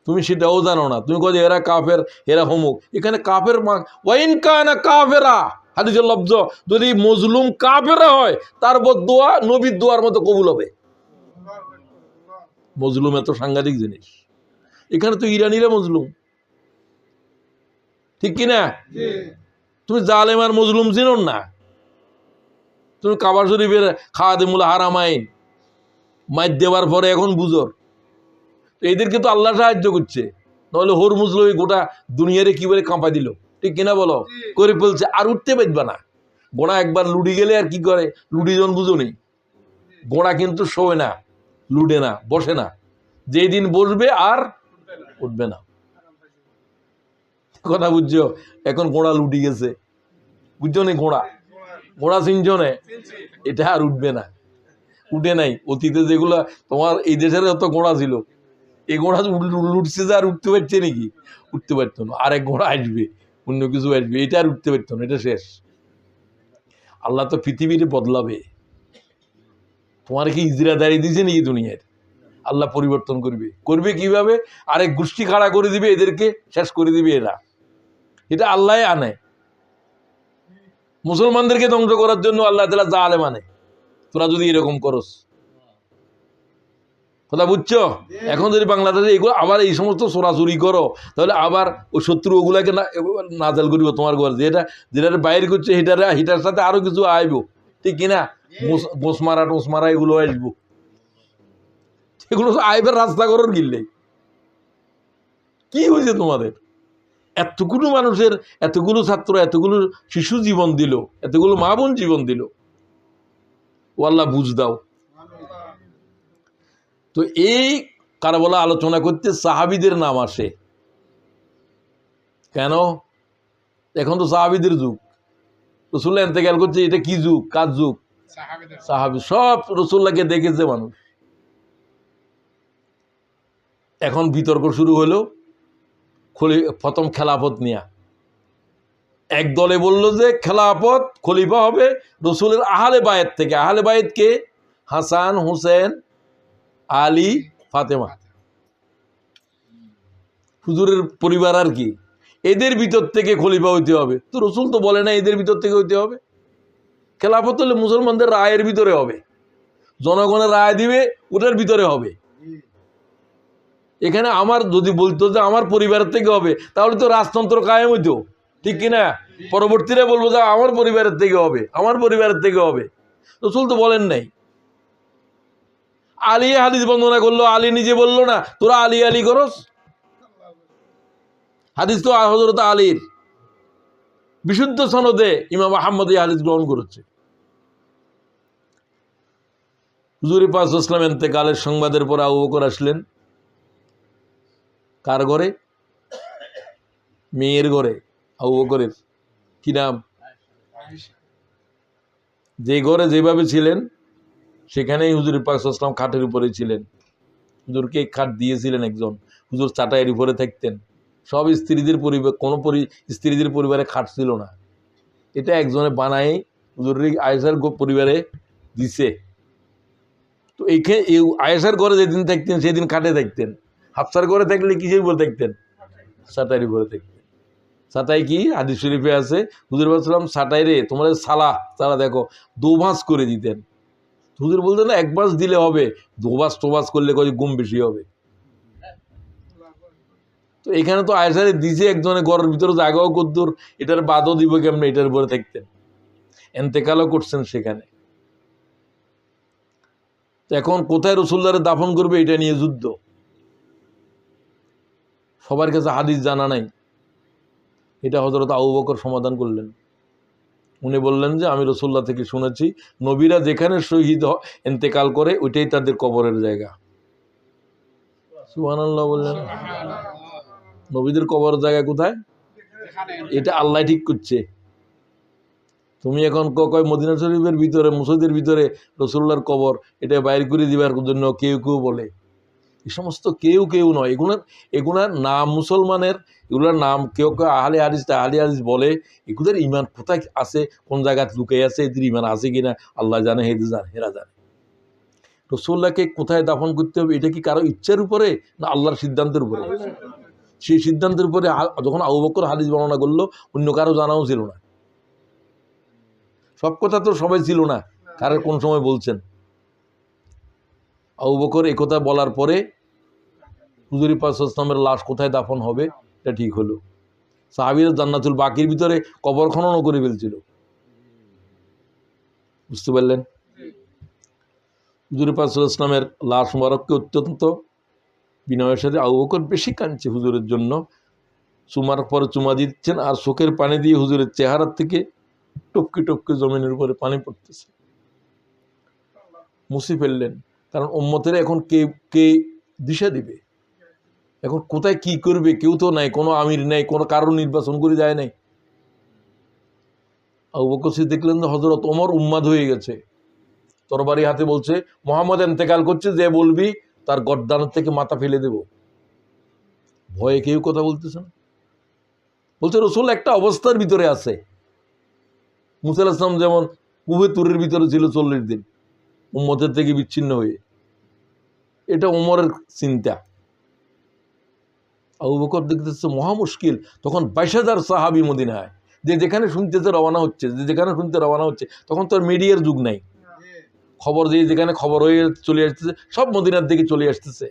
তুমি সেটাও জানো না, তুমি কো যে এরা কাফের, এরা হমুক। এখানে কাফের ওয়াইন কানা কাফেরা, হাদিসের লফজ, যদি মজলুম কাফেরা হয় তার বদদুয়া নবীর দোয়ার মতো কবুল হবে। মজলুম এত সাংঘাতিক জিনিস। এখানে তো ইরানিরা মজলুম, ঠিক কিনা? তুমি জালেম আর মজলুম চিনো না। তুমি কাবার শরীফের খাদিমুল হারামাইন মাইর দেওয়ার পরে এখন বুঝর, এদেরকে তো আল্লাহ সাহায্য করছে, নাহলে হোর মুজলো গোটা দুনিয়ারে কি বলে কাঁপা দিল, ঠিক কিনা বলো? করে ফেলছে, আর উঠতে পারবা না। গোড়া একবার লুডি গেলে আর কি করে, লুডি জন বুঝো নেই, গোড়া কিন্তু শোয় না, লুডে না, বসে না, যেই দিন বসবে আর উঠবে না। কথা বুঝছো? এখন ঘোড়া লুটি গেছে, বুঝছো নি? ঘোড়া চিনছো না, এটা আর উঠবে না, উঠে নাই। অতীতে যেগুলা তোমার এই দেশের যত ঘোড়া ছিল, এই ঘোড়া লুটছে যে আর উঠতে পারছে নাকি? উঠতে পারতো না। আরেক ঘোড়া আসবে, অন্য কিছু আসবে, এটা আর উঠতে পারতো না, এটা শেষ। আল্লাহ তো পৃথিবীর বদলাবে। তোমার কি ইজরা দাঁড়িয়ে দিয়েছে নাকি দুনিয়ার? আল্লাহ পরিবর্তন করবে কিভাবে? আরেক গোষ্ঠী খাড়া করে দিবে, এদেরকে শেষ করে দিবে এরা। এটা আল্লাহ আনে, মুসলমানদেরকে ধ্বংস করার জন্য আল্লাহ তাআলা জালেম আনে। তোরা যদি এরকম করস, কথা বুঝছো? এখন যদি বাংলাদেশে এগুলো আবার এই সমস্ত চোরাচুরি করো, তাহলে আবার ওই শত্রু ওগুলাকে নাজাল করিব তোমার ঘর, যেটা বাইর করছে হিটার সাথে আরো কিছু আইব, ঠিক কিনা? গোসমারা টোসমারা এগুলো আসবো, এগুলো আইবার রাস্তা করার গিললে কি হয়েছে তোমাদের? এতগুলো মানুষের, এতগুলো ছাত্র, এতগুলো শিশু জীবন দিল, এতগুলো মা বোন জীবন দিল। ও আল্লাহ বুঝ দাও। তো এই কারবালা আলোচনা করতে সাহাবীদের নাম আসে কেন? এখন তো সাহাবীদের যুগ, রাসূলুল্লাহ ইন্তেকাল করছে, এটা কি যুগ, কার যুগ? সাহাবী। সব রাসূলুল্লাহকে দেখেছে মানুষ। এখন বিতর্ক শুরু হলো প্রথম খেলাফত নিয়ে। এক দলে বলল যে খেলাফত খলিফা হবে রসুলের আহলে বায়েত থেকে। আহলে বায়েত কে? হাসান, হুসেন, আলী, ফাতেমা, হুজুরের পরিবার আর কি, এদের ভিতর থেকে খলিফা হইতে হবে। তো রসুল তো বলে না এদের ভিতর থেকে হইতে হবে। খেলাফত হলে মুসলমানদের রায়ের ভিতরে হবে, জনগণের রায় দিবে, ওটার ভিতরে হবে। এখানে আমার যদি বলতো যে আমার পরিবারের থেকে হবে, তাহলে তো রাজতন্ত্র কায়েম হইতো, ঠিক কিনা? পরবর্তীরা বলবো যে আমার পরিবারের থেকে হবে, আমার পরিবারের থেকে হবে। রাসূল তো বলেন নাই। আলী হাদিস বর্ণনা করলো, আলী নিজে বললো না তোরা আলী আলী করস। হাদিস তো হযরত আলীর, বিশুদ্ধ সনদে ইমাম আহমদ এই হাদিস গ্রহণ করেছে। হুজুর পাক সাল্লাল্লাহু আলাইহি ওয়াসাল্লাম ইন্তেকালের সংবাদের পর আবু বকর আসলেন কার ঘরে? মেয়ের ঘরে। আবু বকরের কি নাম? যে ঘরে যেভাবে ছিলেন সেখানেই হুজুর পাক সাল্লাল্লাহু আলাইহি ওয়াসাল্লাম খাটের উপরে ছিলেন। হুজুরকে খাট দিয়েছিলেন একজন, হুজুর চাটাইয়ের উপরে থাকতেন। সব স্ত্রীদের পরিবার, কোনো স্ত্রীদের পরিবারে খাট ছিল না, এটা একজনে বানাই হুজুর আয়েশার পরিবারে দিছে। তো এইখানে আয়েশার ঘরে যেদিন থাকতেন সেদিন খাটে থাকতেন। হাফসার ঘরে থাকলে কিসের উপরে থাকতেন? চাটাইয়ের উপরে থাকতেন। চাটাই কি হাদিস শরীফে আছে, হুজুর বলছিলাম চাটাই রে তোমার সালা দেখো দোভাঁজ করে দিতেন। হুজুর বলতেন না এক বাস দিলে হবে, দোভাঁজ করলে গুম বেশি হবে। তো এখানে তো আয়েশারে দিছে একজনের ঘরের ভিতরে জায়গাও কদ্দুর, এটার বাদও দিব কেমন, এটার উপরে থাকতেন। এন্তেকালও করছেন সেখানে। এখন কোথায় রাসূলুল্লাহরে দাফন করবে এটা নিয়ে যুদ্ধ। সবার কাছে হাদিস জানা নাই। এটা হযরত আবু বকর সমাধান করলেন। উনি বললেন যে আমি রাসূলুল্লাহ থেকে শুনেছি নবীরা যেখানে শহীদ ইন্তেকাল করে ওইটাই তাদের কবরের জায়গা। সুবহানাল্লাহ বললেন। নবীদের কবরের জায়গা কোথায়? এটা আল্লাহ ঠিক করছে। তুমি এখন কয় মদিনা শরীফের ভিতরে, মসজিদের ভিতরে রাসূলুল্লাহর কবর, এটা বাইর করে দিবার জন্য কেউ কেউ বলে, এই সমস্ত কেউ কেউ নয়, এগুলার নাম মুসলমানের, এগুলোর নাম কেউ কেউ আহলে হাদিস বলে, এগুলোর ইমান কোথায় আছে, কোন জায়গায় লুকিয়ে আছে, এদের ইমান আছে কিনা আল্লাহ জানে, হেরা জানে। রাসূলুল্লাহকে কোথায় দাফন করতে হবে এটা কি কারো ইচ্ছার উপরে না আল্লাহর সিদ্ধান্তের উপরে? সেই সিদ্ধান্তের উপরে যখন আবু বকর হাদিস বর্ণনা করলো, অন্য কারো জানাও ছিল না। সব কথা তো সবাই ছিল না, কারোর কোন সময় বলছেন। আবু বকর একথা বলার পরে হুজুর পাক সাল্লাল্লাহু আলাইহি ওয়াসাল্লামের লাশ কোথায় দাফন হবে এটা ঠিক হলো। সাহাবীরা জান্নাতুল বাকির ভিতরে কবর খননও করে ফেলছিল। বুঝতে পারলেন? হুজুর পাক সাল্লাল্লাহু আলাইহি ওয়াসাল্লামের লাশ মুবারককে অত্যন্ত বিনয়ের সাথে আবু বকর বেশি কাঁদছে হুজুরের জন্য। চুমার পরে চুমা দিচ্ছেন আর চোখের পানি দিয়ে হুজুরের চেহারার থেকে টপকে টপকে জমিনের উপরে পানি পড়তেছে। মুছে ফেললেন, কারণ উম্মতের এখন কে দিশা দিবে, এখন কোথায় কি করবে কেউ তো নাই, কোনো আমির নাই, কোনো কারো নির্বাচন করে যায় নাই। আবু বকর সিদ্দিক দেখলেন যে হযরত ওমর উম্মাদ হয়ে গেছে, তরবারি হাতে বলছে মুহাম্মদ ইন্তেকাল করছে, যে বলবি তার গর্দান থেকে মাথা ফেলে দেব। ভয়ে কেউ কথা বলতেছে না। বলছে রাসূল একটা অবস্থার ভিতরে আছে, মুসা আলাইহিস সালাম যেমন কুবে তুরের ভিতরে ছিল 40 দিন উম্মতের থেকে বিচ্ছিন্ন হয়ে। এটা ওমরের চিন্তা। আবু বকর দেখতেছে মহা মুশকিল। তখন 22,000 সাহাবী মদিনায়, যে যেখানে শুনতেছে রওনা হচ্ছে, যে যেখানে শুনতে রওনা হচ্ছে। তখন তো আর মিডিয়ার যুগ নাই, খবর দিয়ে যেখানে খবর হয়ে চলে আসতেছে, সব মদিনার দিকে চলে আসতেছে।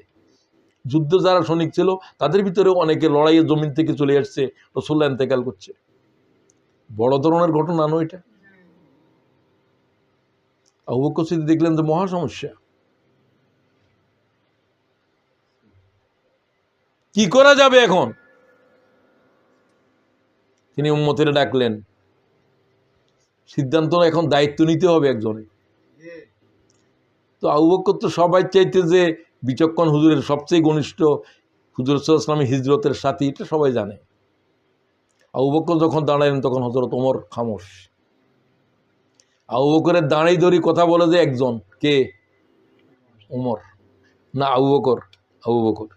যুদ্ধ যারা সৈনিক ছিল তাদের ভিতরে অনেকে লড়াইয়ের জমিন থেকে চলে আসছে, রাসূলুল্লাহ ইন্তেকাল করছে। বড় ধরনের ঘটনা নয় এটা। আবু বকর সিদ্দিক দেখলেন যে মহা সমস্যা, কি করা যাবে এখন? তিনি উম্মতের ডাকলেন, সিদ্ধান্ত এখন দায়িত্ব নিতে হবে একজনে। তো আবু বকর তো সবাই চাইতে যে বিচক্ষণ, হুজুরের সবচেয়ে ঘনিষ্ঠ, হুজুর সাল্লাল্লাহু আলাইহি ওয়াসাল্লামের হিজরতের সাথী, এটা সবাই জানে। আবু বকর যখন দাঁড়ালেন তখন হযরত ওমর খামোশ। আবু বকরের দাঁড়িয়ে ধরি কথা বলে যে একজন, কে? ওমর না আবু বকর? আবু বকর।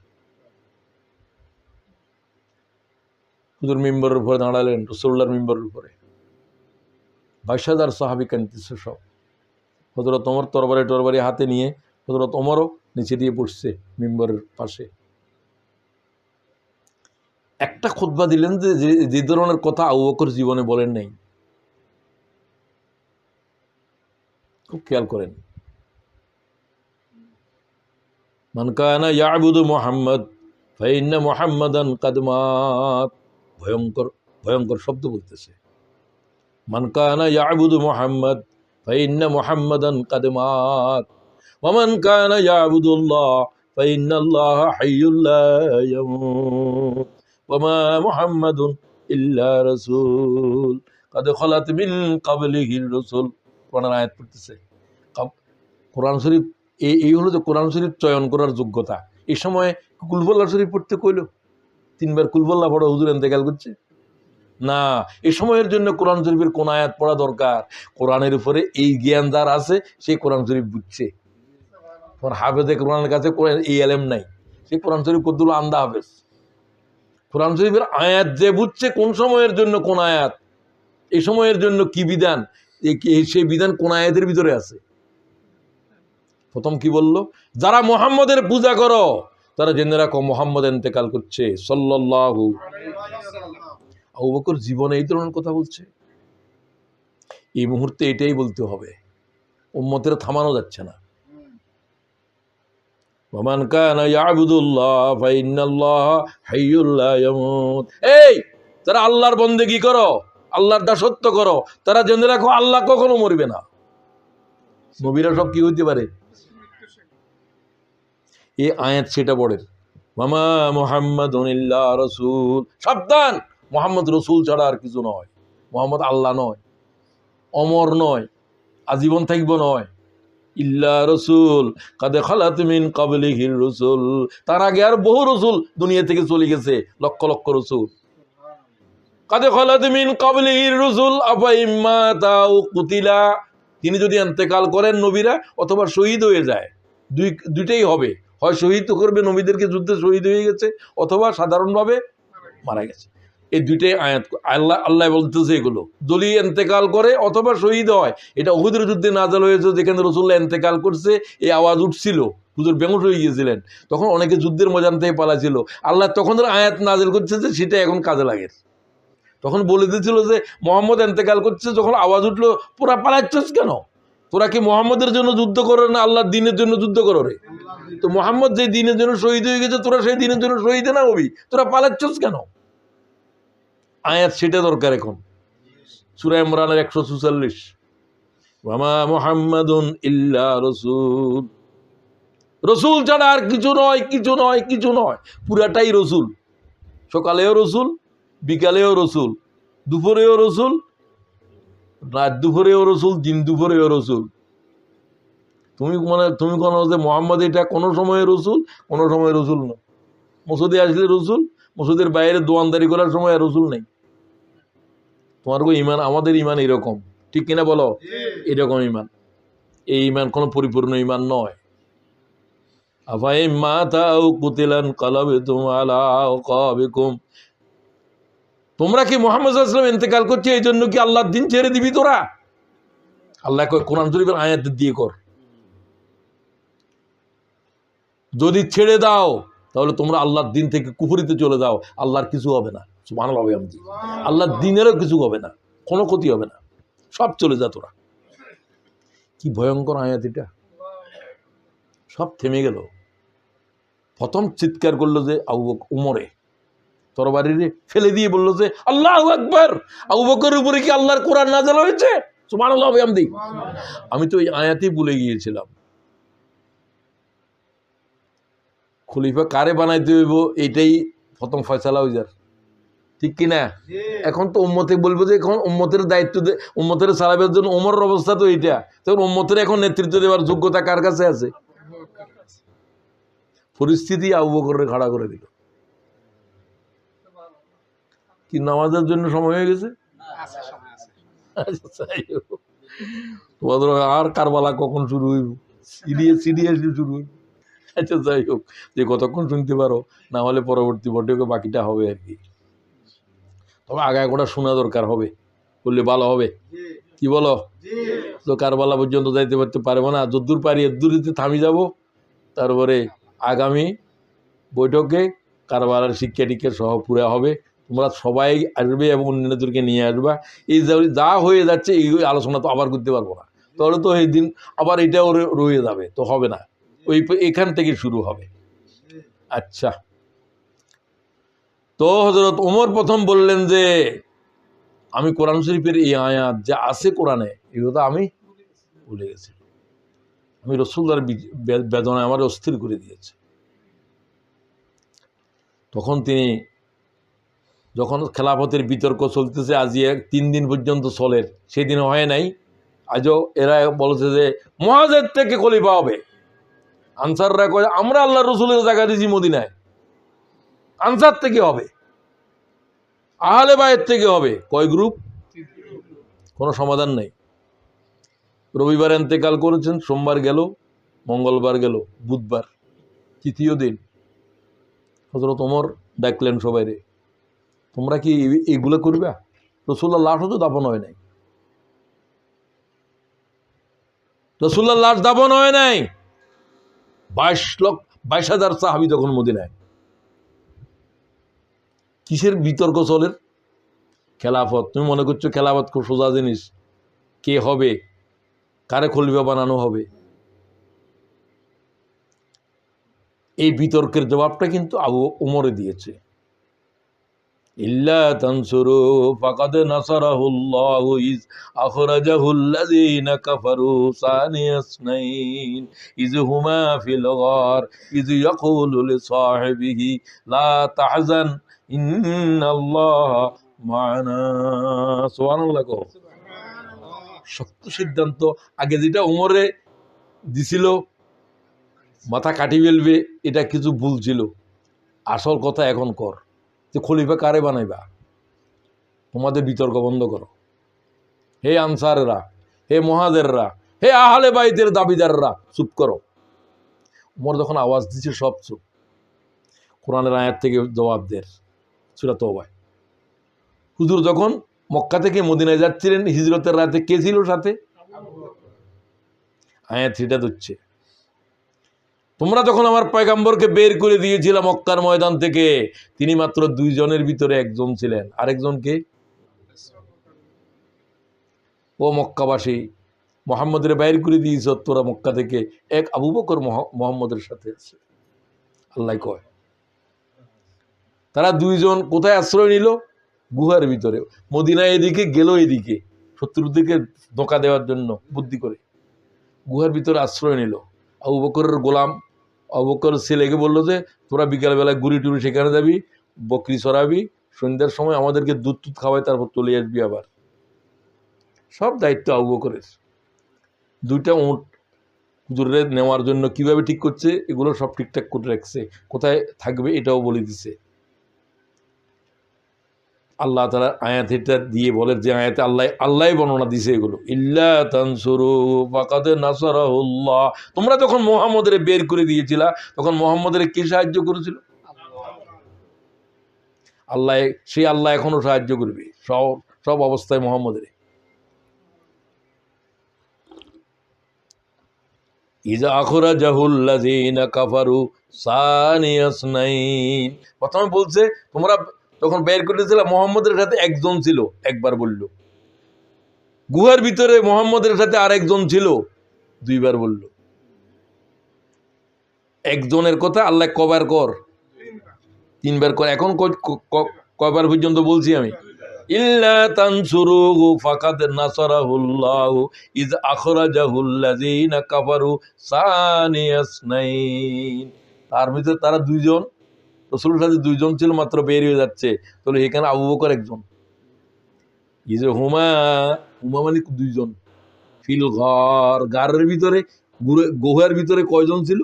হুজুর মিম্বরের উপরে দাঁড়ালেন, রাসূলুল্লাহর মিম্বরের উপরে 22,000 সাহাবী কাঁদতেছে সব। হযরত ওমর তরবারি হাতে নিয়ে, হযরত ওমরও নিচে দিয়ে পড়ছে মিম্বরের পাশে। একটা খুতবা দিলেন যে ধরনের কথা আবু বকর জীবনে বলেন নাই। খুব খেয়াল করেন। মান কানা ইয়াবুদু মুহাম্মদ ফাইন্না মুহাম্মাদান কাদ মাত। ভয়ঙ্কর ভয়ঙ্কর শব্দ বলতেছে। মান কানা ইয়াবুদু মুহাম্মদ ফাইন্না মুহাম্মাদান কাদ মাত ওয়া মান কানা ইয়াবুদুল্লাহ ফাইন্নাল্লাহা হাইয়্যুল লা ইয়ামুত ওয়া মা মুহাম্মাদুন ইল্লা রাসূল কাদ খালাত মিন ক্বাবলিহির রাসূল। কোরআনের আয়াত পড়তেছে। কোরআন শরীফ এই হলো যে কোরআন শরীফ চয়ন করার যোগ্যতা। এই সময় কুলহুয়াল্লাহ শরীফ পড়তে কইলো, 3 বার কুলহুয়াল্লাহ পড়া হুজুর ইন্তেকাল করছে না। এই সময়ের জন্য কোরআন শরীফের কোন আয়াত পড়া দরকার? কোরআনের উপরে এই জ্ঞান যার আছে সেই কোরআন শরীফ বুঝছে। হাফেজে কোরআনের কাছে এই এলেম নাই, সেই কোরআন শরীফ কদ্দুল আন্দা হাফেজ। কোরআন শরীফের আয়াত যে বুঝছে কোন সময়ের জন্য কোন আয়াত, এই সময়ের জন্য কি বিধান, সেই বিধান কোন আয়াতের ভিতরে আছে। প্রথম কি বলল? যারা মুহাম্মদের পূজা করো তারা জেনে রাখো মুহাম্মদ ইন্তেকাল করছে সাল্লাল্লাহু আলাইহি ওয়াসাল্লাম। আবু বকর জীবনে এই ধরনের কথা বলছে। এই মুহূর্তে এটাই বলতে হবে, উম্মতের থামানো যাচ্ছে না। ওয়ামান কানা ইয়াবুদুল্লাহ ফাইন্নাল্লাহা হাইয়্যুল লা ইয়ামুত। এই যারা আল্লাহর বন্দেগী করো, আল্লাহর দাসত্ব করো, তারা জেনে রাখো আল্লাহ কখনো মরবে না। নবীরা সব কি হইতে পারে? এই আয়াত সেটা পড়েন, মামা মুহাম্মাদুন ইল্লা রাসূল। সাবধান, মুহাম্মদ রাসূল ছাড়া আর কিছু নয়। মুহাম্মদ আল্লাহ নয়, অমর নয়, আজীবন থাকবো নয়। ইল্লা রাসূল কাদ খালাত মিন ক্বাবলিহির রাসূল। তার আগে আর বহু রাসূল দুনিয়া থেকে চলে গেছে, লক্ষ লক্ষ রাসূল। কাদ খালাত মিন ক্বাবলিহির রাসূল আফা ইম্মাতা আও কুতিলা। তিনি যদি ইন্তেকাল করেন নবীরা, অথবা শহীদ হয়ে যায়, দুইটাই হবে, হয় শহীদ করবে, নবীদেরকে যুদ্ধে শহীদ হয়ে গেছে, অথবা সাধারণভাবে মারা গেছে। এই দুইটাই আয়াত আল্লাহ বলতেছে, এগুলো দলীয় এন্তেকাল করে অথবা শহীদ হয়। এটা উহুদের যুদ্ধে নাযাল হয়েছে, যেখানে রাসূলুল্লাহ এন্তেকাল করছে, এই আওয়াজ উঠছিল, হুজুর বেহুশ হয়ে গিয়েছিলেন, তখন অনেকে যুদ্ধের ময়দান থেকে পালাছিল। আল্লাহ তখন আয়াত নাযিল করছে যে সেটা এখন কাজে লাগে। তখন বলে দিয়েছিল যে মুহাম্মদ এন্তেকাল করছে, যখন আওয়াজ উঠলো পুরা পালাচ্ছিস কেন, তোরা কি মুহাম্মদের জন্য যুদ্ধ করো না আল্লাহর দ্বীনের জন্য যুদ্ধ করো রে? তো মুহাম্মদ যে দ্বীনের জন্য শহীদ হয়ে গেছে, তোরা সেই দ্বীনের জন্য শহীদ না হবি, তোরা পালাচ্ছিস কেন? আয়াত সেটা দরকার এখন। সূরা ইমরানের 144, ওয়ামা মুহাম্মাদুন ইল্লা রাসূল, রসুল ছাড়া আর কিছু নয়, কিছু নয়, কিছু নয়, পুরাটাই রসুল। সকালেও রসুল, বিকালেও রসুল, দুপুরেও রসুল, রাত দুপুরেও রসুল, দিন দুপুরেও রসুল। তুমি কোনো যে মোহাম্মদ এটা কোনো সময় রসুল, কোনো সময় রসুল না। মসজিদে আসলে রসুল, মসজিদের বাইরে দোয়ানদারি করার সময় আর রসুল নেই। তোমার ইমান, আমাদের ইমান এরকম, ঠিক কিনা বলো? এরকম ইমান। এই ইমান কোনো পরিপূর্ণ ইমান নয়। তোমরা কি মুহাম্মদ সাল্লাল্লাহু আলাইহি ওয়াসাল্লাম ইন্তেকাল করছে এই জন্য কি আল্লাহর দ্বীন ছেড়ে দিবি তোরা? আল্লাহ কয় কোরআন শরীফের আয়াত দিয়ে কর, যদি ছেড়ে দাও তাহলে তোমরা আল্লাহর দ্বীন থেকে কুফরিতে চলে যাও, আল্লাহর কিছু হবে না। সুবহানাল্লাহ, আল্লাহর দ্বীনেরও কিছু হবে না, কোনো ক্ষতি হবে না, সব চলে যা তোরা। কি ভয়ঙ্কর আয়াত এটা! সব থেমে গেল। প্রথম চিৎকার করলো যে উমরে, তরবারি ফেলে দিয়ে বললো যে আল্লাহু আকবার। আবু বকরের উপরে কি আল্লাহর কোরআন নাযিল হয়েছে? সুবহানাল্লাহ। আমি তো এই আয়াতই ভুলে গিয়েছিলাম। খলিফা কারে বানাইতে হইব এটাই প্রথম ফয়সালা হয়ে যার, ঠিক কিনা? এখন তো উম্মতে বলবো যে এখন উম্মতের দায়িত্ব, উম্মতের চালাবার জন্য ওমরের অবস্থা তো এইটা, তখন উম্মতের এখন নেতৃত্ব দেওয়ার যোগ্যতা কার কাছে আছে? পরিস্থিতি আবু বকরের খাড়া করে দিল। কি নামাজের জন্য সময় হয়ে গেছে? আর কারবালা কখন শুরু হইব? সিরিয়াসলি শুরু হইব। আচ্ছা যাই হোক, যে কতক্ষণ শুনতে পারো, না হলে পরবর্তী বটে বাকিটা হবে আর কি। তবে আগায় গোটা শোনা দরকার হবে, বললে ভালো হবে, কি বলো? তো কারবালা পর্যন্ত যাইতে পারতে পারবো না, যদ্দূর পারি এদ্দূরিতে থামি যাব। তারপরে আগামী বৈঠকে কারবালার শিক্ষা টিক্ষা সহ পুরা হবে, তোমরা সবাই আসবে এবং অন্যদেরকে নিয়ে আসবা। এই যা হয়ে যাচ্ছে এই আলোচনা তো আবার করতে পারবো না, তাহলে তো এই দিন আবার এটাও রয়ে যাবে, তো হবে না। এখান থেকে শুরু হবে। আচ্ছা, তো হযরত ওমর প্রথম বললেন যে আমি কোরআন শরীফের এই আয়াত যা আছে কোরআনে, এগুলো তো আমি ভুলে গেছি। আমি রাসূলুল্লাহর বেদনায় আমার অস্থির করে দিয়েছে। তখন তিনি, যখন খেলাফতের বিতর্ক চলতেছে, আজই 3 দিন পর্যন্ত চলের, সেদিন হয় নাই, আজও এরা বলছে যে মুহাজির থেকে খলিফা হবে। আনসাররা কয় আমরা আল্লাহ রসুলের জায়গা দিয়েছি মদিনায়, আনসার থেকে হবে, আহলে বাইত থেকে হবে। কয় গ্রুপ? কোনো সমাধান নেই। রবিবার ইন্তেকাল করেছেন, সোমবার গেল, মঙ্গলবার গেল, বুধবার তৃতীয় দিন হযরত ওমর ডাকলেন সবাইরে, তোমরা কি এগুলো করবা? রাসূলুল্লাহর লাশও তো দাফন হয় নাই, রাসূলুল্লাহর লাশ দাফন হয় নাই। 22,000 সাহাবী তখন মদিনায়। কিসের বিতর্ক চলে? খেলাফত। তুমি মনে করছো খেলাফত খুব সোজা জিনিস? কে হবে, কারে খলিফা বানানো হবে, এই বিতর্কের জবাবটা কিন্তু আবু ওমরে দিয়েছে। ইল্লা তানসুরু ফাকাদ নাসারাহুল্লাহু ইজ আখরাজাহুল্লাযীনা কাফারু সানিয়াসনাইন ইজ হুমা ফিল গার ইজ ইয়াকুলু লিসাহিবিহি লা তাহজান ইন্নাল্লাহা মা'ানা। সুবহানাল্লাহ। শক্ত সিদ্ধান্ত। আগে যেটা ওমরে দিছিল মাথা কাটি ফেলবে, এটা কিছু ভুল ছিল। আসল কথা এখন কর, যে খলিফা কারে বানাইবা, তোমাদের বিতর্ক বন্ধ করো। হে আনসাররা, হে মুহাজিররা, হে আহলে বাইতের দাবিদাররা, চুপ করো। ওমর যখন আওয়াজ দিচ্ছে সব চুপ, কোরআনের আয়াত থেকে জবাব দের সূরা তওবায়। হুজুর যখন মক্কা থেকে মদিনায় যাচ্ছিলেন হিজরতের রাতে কে ছিল সাথে? আয়াত সেটা দিচ্ছে, তোমরা যখন আমার পয়গম্বরকে বের করে দিয়েছিল মক্কার ময়দান থেকে, তিনি মাত্র 2 জনের ভিতরে একজন ছিলেন। আরেকজনকে? ও মক্কাবাসী, মোহাম্মদের বাইর করে দিয়েছ তোরা মক্কা থেকে, এক আবু বকর মোহাম্মদের সাথে আছে। আল্লাহ কয় তারা 2 জন কোথায় আশ্রয় নিল? গুহার ভিতরে। মদিনা এদিকে গেল, এদিকে শত্রুর দিকে ধোঁকা দেওয়ার জন্য বুদ্ধি করে গুহার ভিতরে আশ্রয় নিল। আবু বকরের গোলাম, আবু বকরের ছেলেকে বললো যে তোরা বিকালবেলায় গুড়ি টুড়ি সেখানে যাবি, বকরি চড়াবি, সন্ধ্যার সময় আমাদেরকে দুধ টুধ খাওয়াই, তারপর চলে আসবি আবার। সব দায়িত্ব আবু বকরের। 2টা উট হুজুরের নেওয়ার জন্য কিভাবে ঠিক করছে এগুলো সব ঠিকঠাক করে রাখছে, কোথায় থাকবে এটাও বলে দিছে। আল্লাহ তাআলা আয়াত এটা দিয়ে বলে যে আয়াতে আল্লাহ বর্ণনা দিছে এগুলো, ইল্লা তানসুরু ফাকাদ নাসারাহুল্লাহ। তোমরা যখন মুহাম্মদের বের করে দিয়েছিলা তখন মুহাম্মদের কে সাহায্য করেছিল? আল্লাহ। সেই আল্লাহ এখনো সাহায্য করবে সব অবস্থায় মুহাম্মদের। ইজা আখরাজাহুল্লাযিনা কাফারু সানিয়াসনাইন। প্রথমে বলছে তোমরা তখন বের করেছিল মুহাম্মদের সাথে একজন ছিল, একবার বলল। গুহার ভিতরে মুহাম্মদের সাথে আরেকজন ছিল, 2বার বলল। একজনের কথা আল্লাহ কবার কর? 3বার কর। এখন কয়বার পর্যন্ত বলছি আমি? ইল্লা তানসুরুহু ফাকাদ নাসারাহুল্লাহু ইয আখরাজাহুল্লাযিনা কাফারু সানিয়াসনাইন। তার ভিতরে তারা 2 জন, রাসূলের সাথে 2 জন ছিল, মাত্র বের হয়ে যাচ্ছে। তাহলে এখানে আবু বকর একজন। ইজে হুমা মানে 2 জন ফিল গারের ভিতরে, গুহার ভিতরে কয়জন ছিল?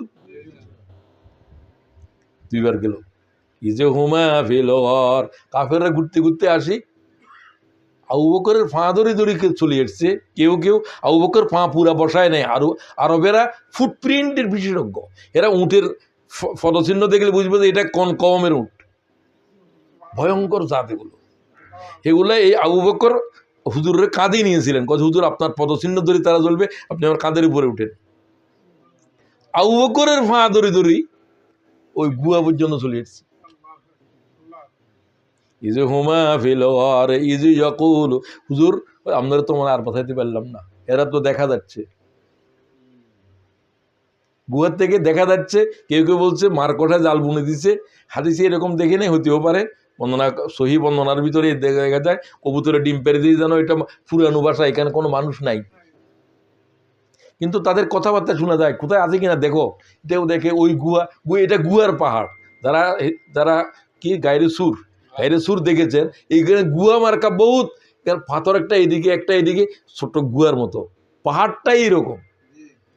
2বার গেল। ইজে হুমা ফিল গর। কাফেররা ঘুরতে ঘুরতে আসি, আবু বকরের ফা ধরে চলে এসছে। কেউ কেউ আবু বকর ফা পুরা বসায় নেয়। আরবেরা ফুটপ্রিন্টের বিশেষজ্ঞ। এরা উটের পদচিহ্ন দেখলে বুঝবে যে এটা কোন কওমের উট, ভয়ঙ্কর জাত এগুলো। এগুলো এই আবু বকর হুজুরের কাঁধে নিয়েছিলেন, হুজুর আপনার পদচিহ্ন ধরে তারা চলবে, আপনি আমার কাঁধের উপরে উঠেন। আবু বকরের ফা ধরে ওই গুয়া পর্যন্ত চলে এসছে। ইজে হুমা ফিল গর ইজ ইয়াকুল। হুজুর আপনারা তো আর বাঁচাইতে পারলাম না, এরা তো দেখা যাচ্ছে, গুহার থেকে দেখা যাচ্ছে। কেউ কেউ বলছে মারকোঠায় জাল বুনে দিছে, হাদিসে এরকম দেখে নেই, হতেও পারে। বর্ণনা সহি বর্ণনার ভিতরে দেখা যায় কবুতরে ডিম পেরে দিয়ে যেন এটা পুরানো বাসা, এখানে কোনো মানুষ নাই, কিন্তু তাদের কথাবার্তা শোনা যায়। কোথায় আছে কিনা দেখো, এটাও দেখে ওই গুহা, এটা গুহার পাহাড়। যারা কি গাইরে সুর দেখেছেন, এইখানে গুহা মার্কা বহুত, পাথর একটা এদিকে একটা এদিকে, ছোট্ট গুহার মতো। পাহাড়টাই এরকম।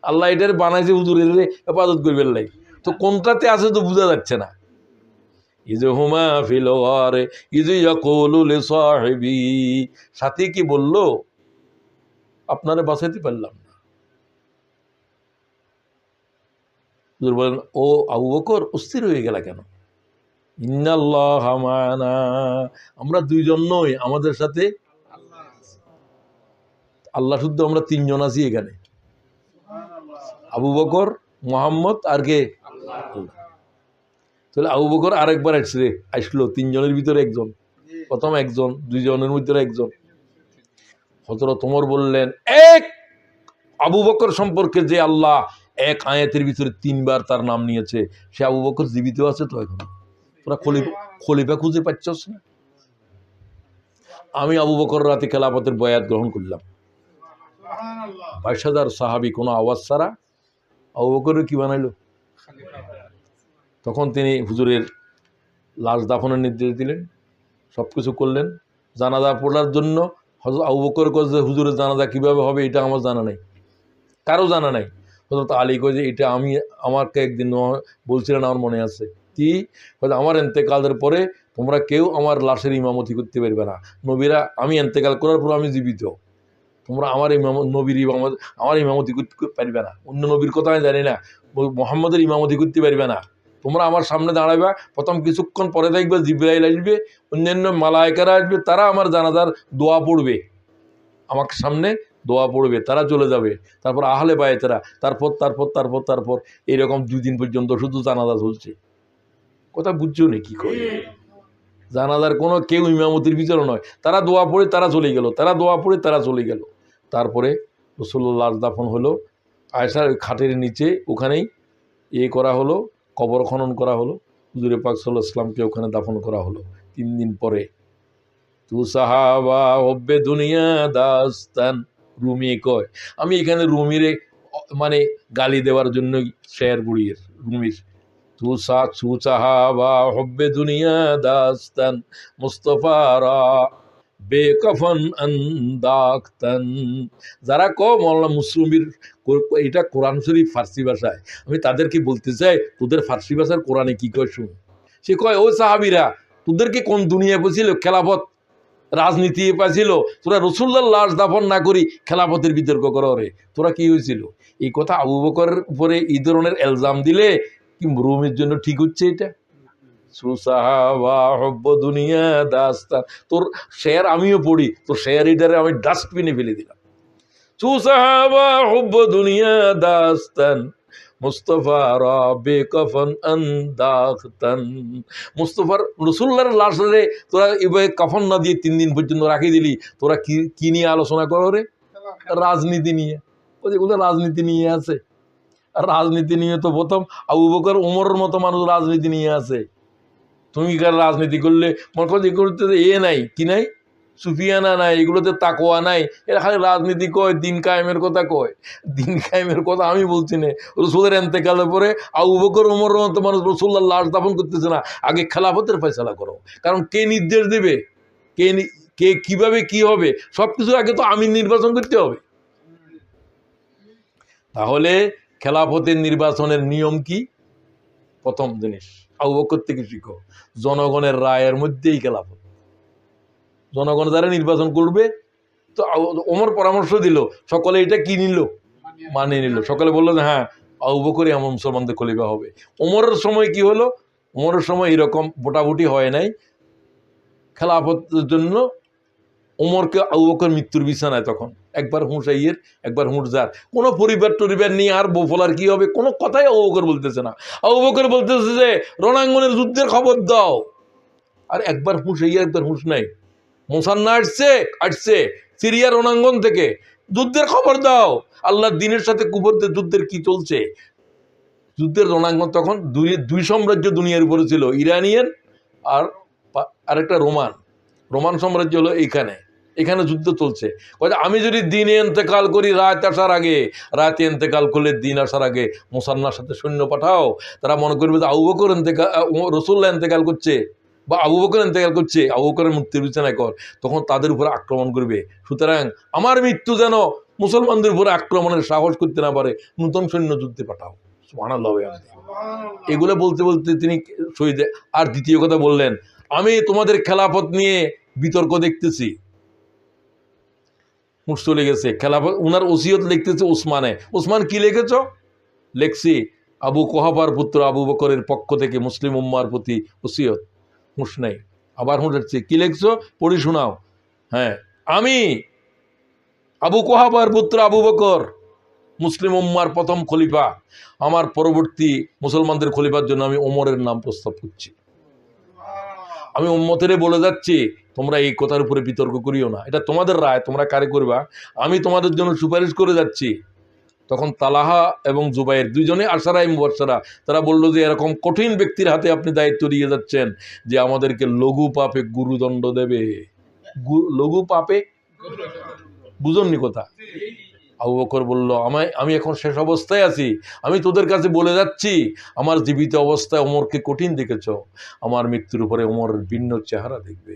আল্লাহ এটার বানাইছে হুজুরের হেফাজত করবেন লাই, তো কোনটাতে আছে তো বোঝা যাচ্ছে না। ইজহুমা ফিল গারে ইজ ইয়াকুলু লিসাহিবি। সাথী কি বলল? আপনারে বাঁচাইতে পারলাম না। হুজুর বলেন, ও আবু বকর অস্থির হয়ে গেলা কেন? ইন্নাল্লাহা মা'ানা, আমরা 2 জন নই, আমাদের সাথে আল্লাহ। শুদ্ধ আমরা 3 জন আছি এখানে, আবু বকর, মুহাম্মদ আর কে? তাহলে আবু বকর আরেকবার আসলো 3 জনের ভিতরে একজন। প্রথম একজন, 2 জনের মধ্যে একজন। হযরত ওমর বললেন, এক আবু বকর সম্পর্কে যে আল্লাহ এক আয়াতের ভিতরে 3বার তার নাম নিয়েছে, সে আবু বকর জীবিত আছে তো এখন? তোরা খলিফা খুঁজে পাচ্ছস না? আমি আবু বকর রাতে খেলাফতের বয়াত গ্রহণ করলাম। 22,000 সাহাবী কোনো আওয়াজ ছাড়া আবু বকরের কি বানাইলো? তখন তিনি হুজুরের লাশ দাফনের নির্দেশ দিলেন, সবকিছু করলেন। জানাজা পড়ার জন্য হযরত আবু বকর কয় যে হুজুরের জানাজা কিভাবে হবে এটা আমার জানা নাই, কারো জানা নাই। হযরত আলী কয় যে এটা আমাকে একদিন বলছিলেন, আমার মনে আছে। কি? আমার এন্তেকালের পরে তোমরা কেউ আমার লাশের ইমামতি করতে পারবে না। নবীরা, আমি এন্তেকাল করার পর আমি জীবিত, তোমরা আমার নবীর আমার ইমামতি করতে পারবে না। অন্য নবীর কথা আমি জানি না, মোহাম্মদের ইমামতি করতে পারবে না। তোমরা আমার সামনে দাঁড়াইবা, প্রথম কিছুক্ষণ পরে দেখবে জিবরাইল আসবে, অন্যান্য মালায়েকারা আসবে, তারা আমার জানাজার দোয়া পড়বে, আমাকে সামনে দোয়া পড়বে, তারা চলে যাবে। তারপর আহলে বায়েতেরা, তারপর তারপর তারপর তারপর এরকম 2 দিন পর্যন্ত শুধু জানাজা চলছে। কথা বুঝছো নি কি করে? জানাজার কোনো কেউ ইমামতির ভিতরে নয়, তারা দোয়া পড়ে তারা চলে গেল, তারা দোয়া পড়ে তারা চলে গেল। তারপরে রাসূলুল্লাহ লাশ দাফন হলো আয়েশার খাটের নিচে, ওখানেই করা হলো, কবর খনন করা হলো, হুজুরে পাক সাল্লাল্লাহু আলাইহি ওয়াসাল্লামকে ওখানে দাফন করা হলো। 3 দিন পরে তু সাহাবা হব্বে দুনিয়া দাস্তান, রুমি কয়, আমি এখানে রুমিরে মানে গালি দেওয়ার জন্য শেয়ার বুড়িয়ে রুমির তু সাহাবা হব্বে দুনিয়া দাস্তান মুস্তফারা বেকফন আন্দাক্তান। যারা মৌলানা মুসলিমির এটা কোরআন শরীফ ফার্সি ভাষায়, আমি তাদেরকে বলতে চাই তোদের ফার্সি ভাষার কোরআনে কি কয় শুন। সে কয়, ও সাহাবিরা, তোদেরকে কোন দুনিয়ায় পেয়েছিল? খেলাফত রাজনীতি পাইছিল, তোরা রাসূলুল্লাহর লাশ দাফন না করি খেলাফতের বিতর্ক করো রে, তোরা কি হয়েছিল? এই কথা আবু বকরের উপরে এই ধরনের এলজাম দিলে কি রুমের জন্য ঠিক হচ্ছে? এটা সুসাহাবা হব্ব দুনিয়া দাস্তান, তোর শেয়ার আমিও পড়ি, তোর শেয়ার এটারে আমি ডাস্টবিনে ফেলে দিলাম। সুসাহাবা হব্ব দুনিয়া দাস্তান মুস্তফারা বেকফন আন্দাখতান। মুস্তফার রাসূলুল্লাহর লাশে তোরা এভাবে কাফন না দিয়ে 3 দিন পর্যন্ত রাখি দিলি, তোরা কি নিয়ে আলোচনা করো রে? রাজনীতি নিয়ে। ওই যেগুলো রাজনীতি নিয়ে আছে, আর রাজনীতি নিয়ে তো প্রথম আবু বকর ওমরের মতো মানুষ রাজনীতি নিয়ে আছে। তুমি কার রাজনীতি করলে মনে করো এগুলোতে নাই, কি নাই, সুফিয়ানা নাই, এগুলোতে তাকওয়া নাই, এরা খালি রাজনীতি কয়, দিন কায়েমের কথা কয়। দিন কায়েমের কথা আমি বলছি না। রাসূলের ইন্তেকালের পরে আবু বকর ওমরের মতো মানুষ রাসূলুল্লাহর লাশ দাফন করতেছে না, আগে খেলাফতের ফয়সালা করো। কারণ কে নির্দেশ দেবে, কে কিভাবে কি হবে, সবকিছুর আগে তো আমির নির্বাচন করতে হবে। তাহলে খেলাফতের নির্বাচনের নিয়ম কি? প্রথম জিনিস আবু বকর থেকে শিখো, জনগণের রায়ের মধ্যেই খেলাফত। জনগণ যারা নির্বাচন করবে, তো ওমর পরামর্শ দিল, সকলে এটা কি নিল, মানে নিল। সকলে বললো যে হ্যাঁ আবু বকরই আমার মুসলমানদের খলিফা হবে। ওমরের সময় কি হলো? ওমরের সময় এরকম ভোটাভুটি হয় নাই খেলাফতের জন্য। ওমরকে আবু বকর মৃত্যুর বিছানায়, তখন একবার হুঁসাইয়ের একবার হুঁসজার, কোনো পরিবার নিয়ে আর বোফলার কি হবে কোনো কথাই আবু বকর বলতেছে না। আবু বকর বলতেছে যে রণাঙ্গনের যুদ্ধের খবর দাও, আর একবার হুঁসাইয়ের একবার হুঁস নাই। মুসান্না আসছে সিরিয়ার রণাঙ্গন থেকে, যুদ্ধের খবর দাও, আল্লাহর দিনের সাথে কুফরদের যুদ্ধের কি চলছে। যুদ্ধের রণাঙ্গন তখন দুই সাম্রাজ্য দুনিয়ার উপরে ছিল, ইরানিয়ান আর আরেকটা রোমান সাম্রাজ্য হলো এখানে যুদ্ধ চলছে। আমি যদি দিনে ইন্তেকাল করি রাত আসার আগে, রাতে ইন্তেকাল করলে দিন আসার আগে মুসান্নার সাথে সৈন্য পাঠাও, তারা মনে করবে যে আবু বকর রাসূলুল্লাহ ইন্তেকাল করছে বা আবু বকর ইন্তেকাল করছে, আবু বকরের মুক্তির বিছানায় কর, তখন তাদের উপরে আক্রমণ করবে। সুতরাং আমার মৃত্যু যেন মুসলমানদের উপরে আক্রমণের সাহস করতে না পারে, নতুন সৈন্য যুদ্ধে পাঠাও। সুবহানাল্লাহ। এগুলো বলতে বলতে তিনি শহীদ। আর দ্বিতীয় কথা বললেন, আমি তোমাদের খেলাফত নিয়ে বিতর্ক দেখতেছি। মুখ চলে গেছে খেলাফত, উনার ওসিয়ত লিখতেছে ওসমান কি লিখেছ? লেখছি আবু কুহাফার পুত্র আবু বকরের পক্ষ থেকে মুসলিম উম্মার প্রতি ওসিয়ত। হুঁশ নাই, আবার হুঁটাচ্ছে, কি লিখছো পড়ি শোনাও। হ্যাঁ, আমি আবু কুহাফার পুত্র আবু বকর মুসলিম উম্মার প্রথম খলিফা, আমার পরবর্তী মুসলমানদের খলিফার জন্য আমি ওমরের নাম প্রস্তাব করছি। আমি উম্মতেরে বলে যাচ্ছি, তোমরা এই কথার উপরে বিতর্ক করিও না, এটা তোমাদের রায়, তোমরা কারে করবা, আমি তোমাদের জন্য সুপারিশ করে যাচ্ছি। তখন তালাহা এবং জুবাইর দুইজনে আশারাই মুবাশশারা, তারা বলল যে এরকম কঠিন ব্যক্তির হাতে আপনি দায়িত্ব দিয়ে যাচ্ছেন যে আমাদেরকে লঘু পাপে গুরুদণ্ড দেবে। লঘু পাপে বুঝননি কথা। আবু বকর বলল, আমি এখন শেষ অবস্থায় আছি, আমি তোদের কাছে বলে যাচ্ছি, আমার জীবিত অবস্থায় ওমরকে কঠিন দেখেছ, আমার মৃত্যুর উপরে ওমরের ভিন্ন চেহারা দেখবে।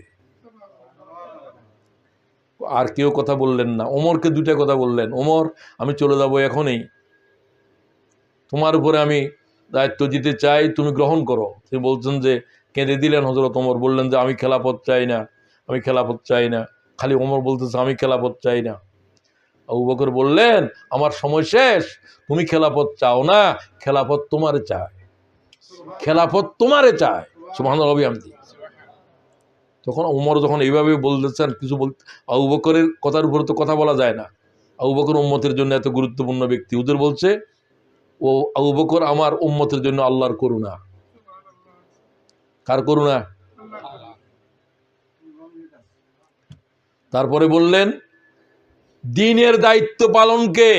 আর কেউ কথা বললেন না। ওমরকে দুইটা কথা বললেন, ওমর আমি চলে যাব এখনই, তোমার উপরে আমি দায়িত্ব দিতে চাই, তুমি গ্রহণ করো। তিনি বলছেন যে কেঁদে দিলেন হযরত ওমর, বললেন যে আমি খেলাফত চাই না, আমি খেলাফত চাই না। খালি ওমর বলতেছে আমি খেলাফত চাই না। আবু বকর বললেন, আমার সময় শেষ, তুমি খেলাফত চাও না, খেলাফত তোমারে চায়, খেলাফত তোমারে চায়। সুবহানাল্লাহ বিহামদি। তখন ওমর যখন এইভাবে বলতেছেন, কিছু আবু বকরের কথার উপরে তো কথা বলা যায় না, আবু বকর উম্মতের জন্য এত গুরুত্বপূর্ণ ব্যক্তি, হুজুর বলছে ও আবু বকর আমার উম্মতের জন্য আল্লাহর করুণা। কার করুণা? তারপরে বললেন, দিনের দায়িত্ব পালনকে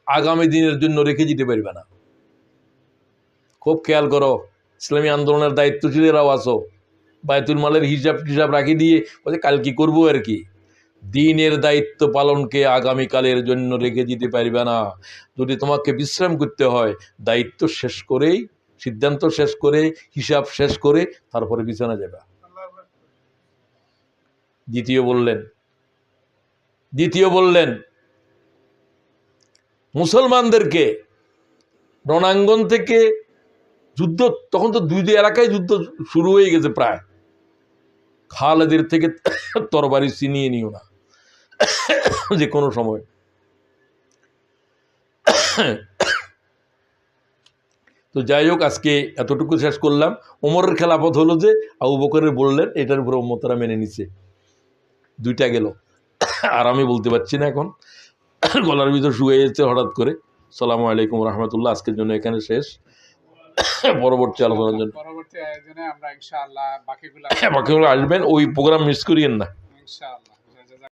আগামী দিনের জন্য রেখে দিতে পারবে না। খুব খেয়াল করো, ইসলামী আন্দোলনের দায়িত্বশীলেরাও আছো, বায়তুল মালের হিসাব টিসাব রাখি দিয়ে বলছে কাল কি করবো আর কি। দিনের দায়িত্ব পালনকে আগামীকালের জন্য রেখে দিতে পারবে না। যদি তোমাকে বিশ্রাম করতে হয়, দায়িত্ব শেষ করেই, সিদ্ধান্ত শেষ করে, হিসাব শেষ করে তারপরে বিছানা যাবে। দ্বিতীয় বললেন মুসলমানদেরকে রণাঙ্গন থেকে যুদ্ধ, তখন তো দুই এলাকায় যুদ্ধ শুরু হয়ে গেছে প্রায়, খালেদের থেকে তরবারি ছিনিয়ে নিও না যে কোনো সময়। তো যাই হোক, আজকে এতটুকু শেষ করলাম। ওমরের খেলাফত হলো যে আবু বকরের বললেন, এটার উপরে উম্মতরা মেনে নিছে, দুইটা গেল। আর আমি বলতে পারছি না এখন, গলার ভিতর শুয়ে যাচ্ছে হঠাৎ করে। আসসালামু আলাইকুম রহমতুল্লাহ, আজকের জন্য এখানে শেষ। পরবর্তী আলোচনার জন্য পরবর্তী আয়োজনে আমরা ইনশাআল্লাহ বাকিগুলো বাকিগুলো আসবেন, ওই প্রোগ্রাম মিস করিয়েন না। ইনশাআল্লাহ।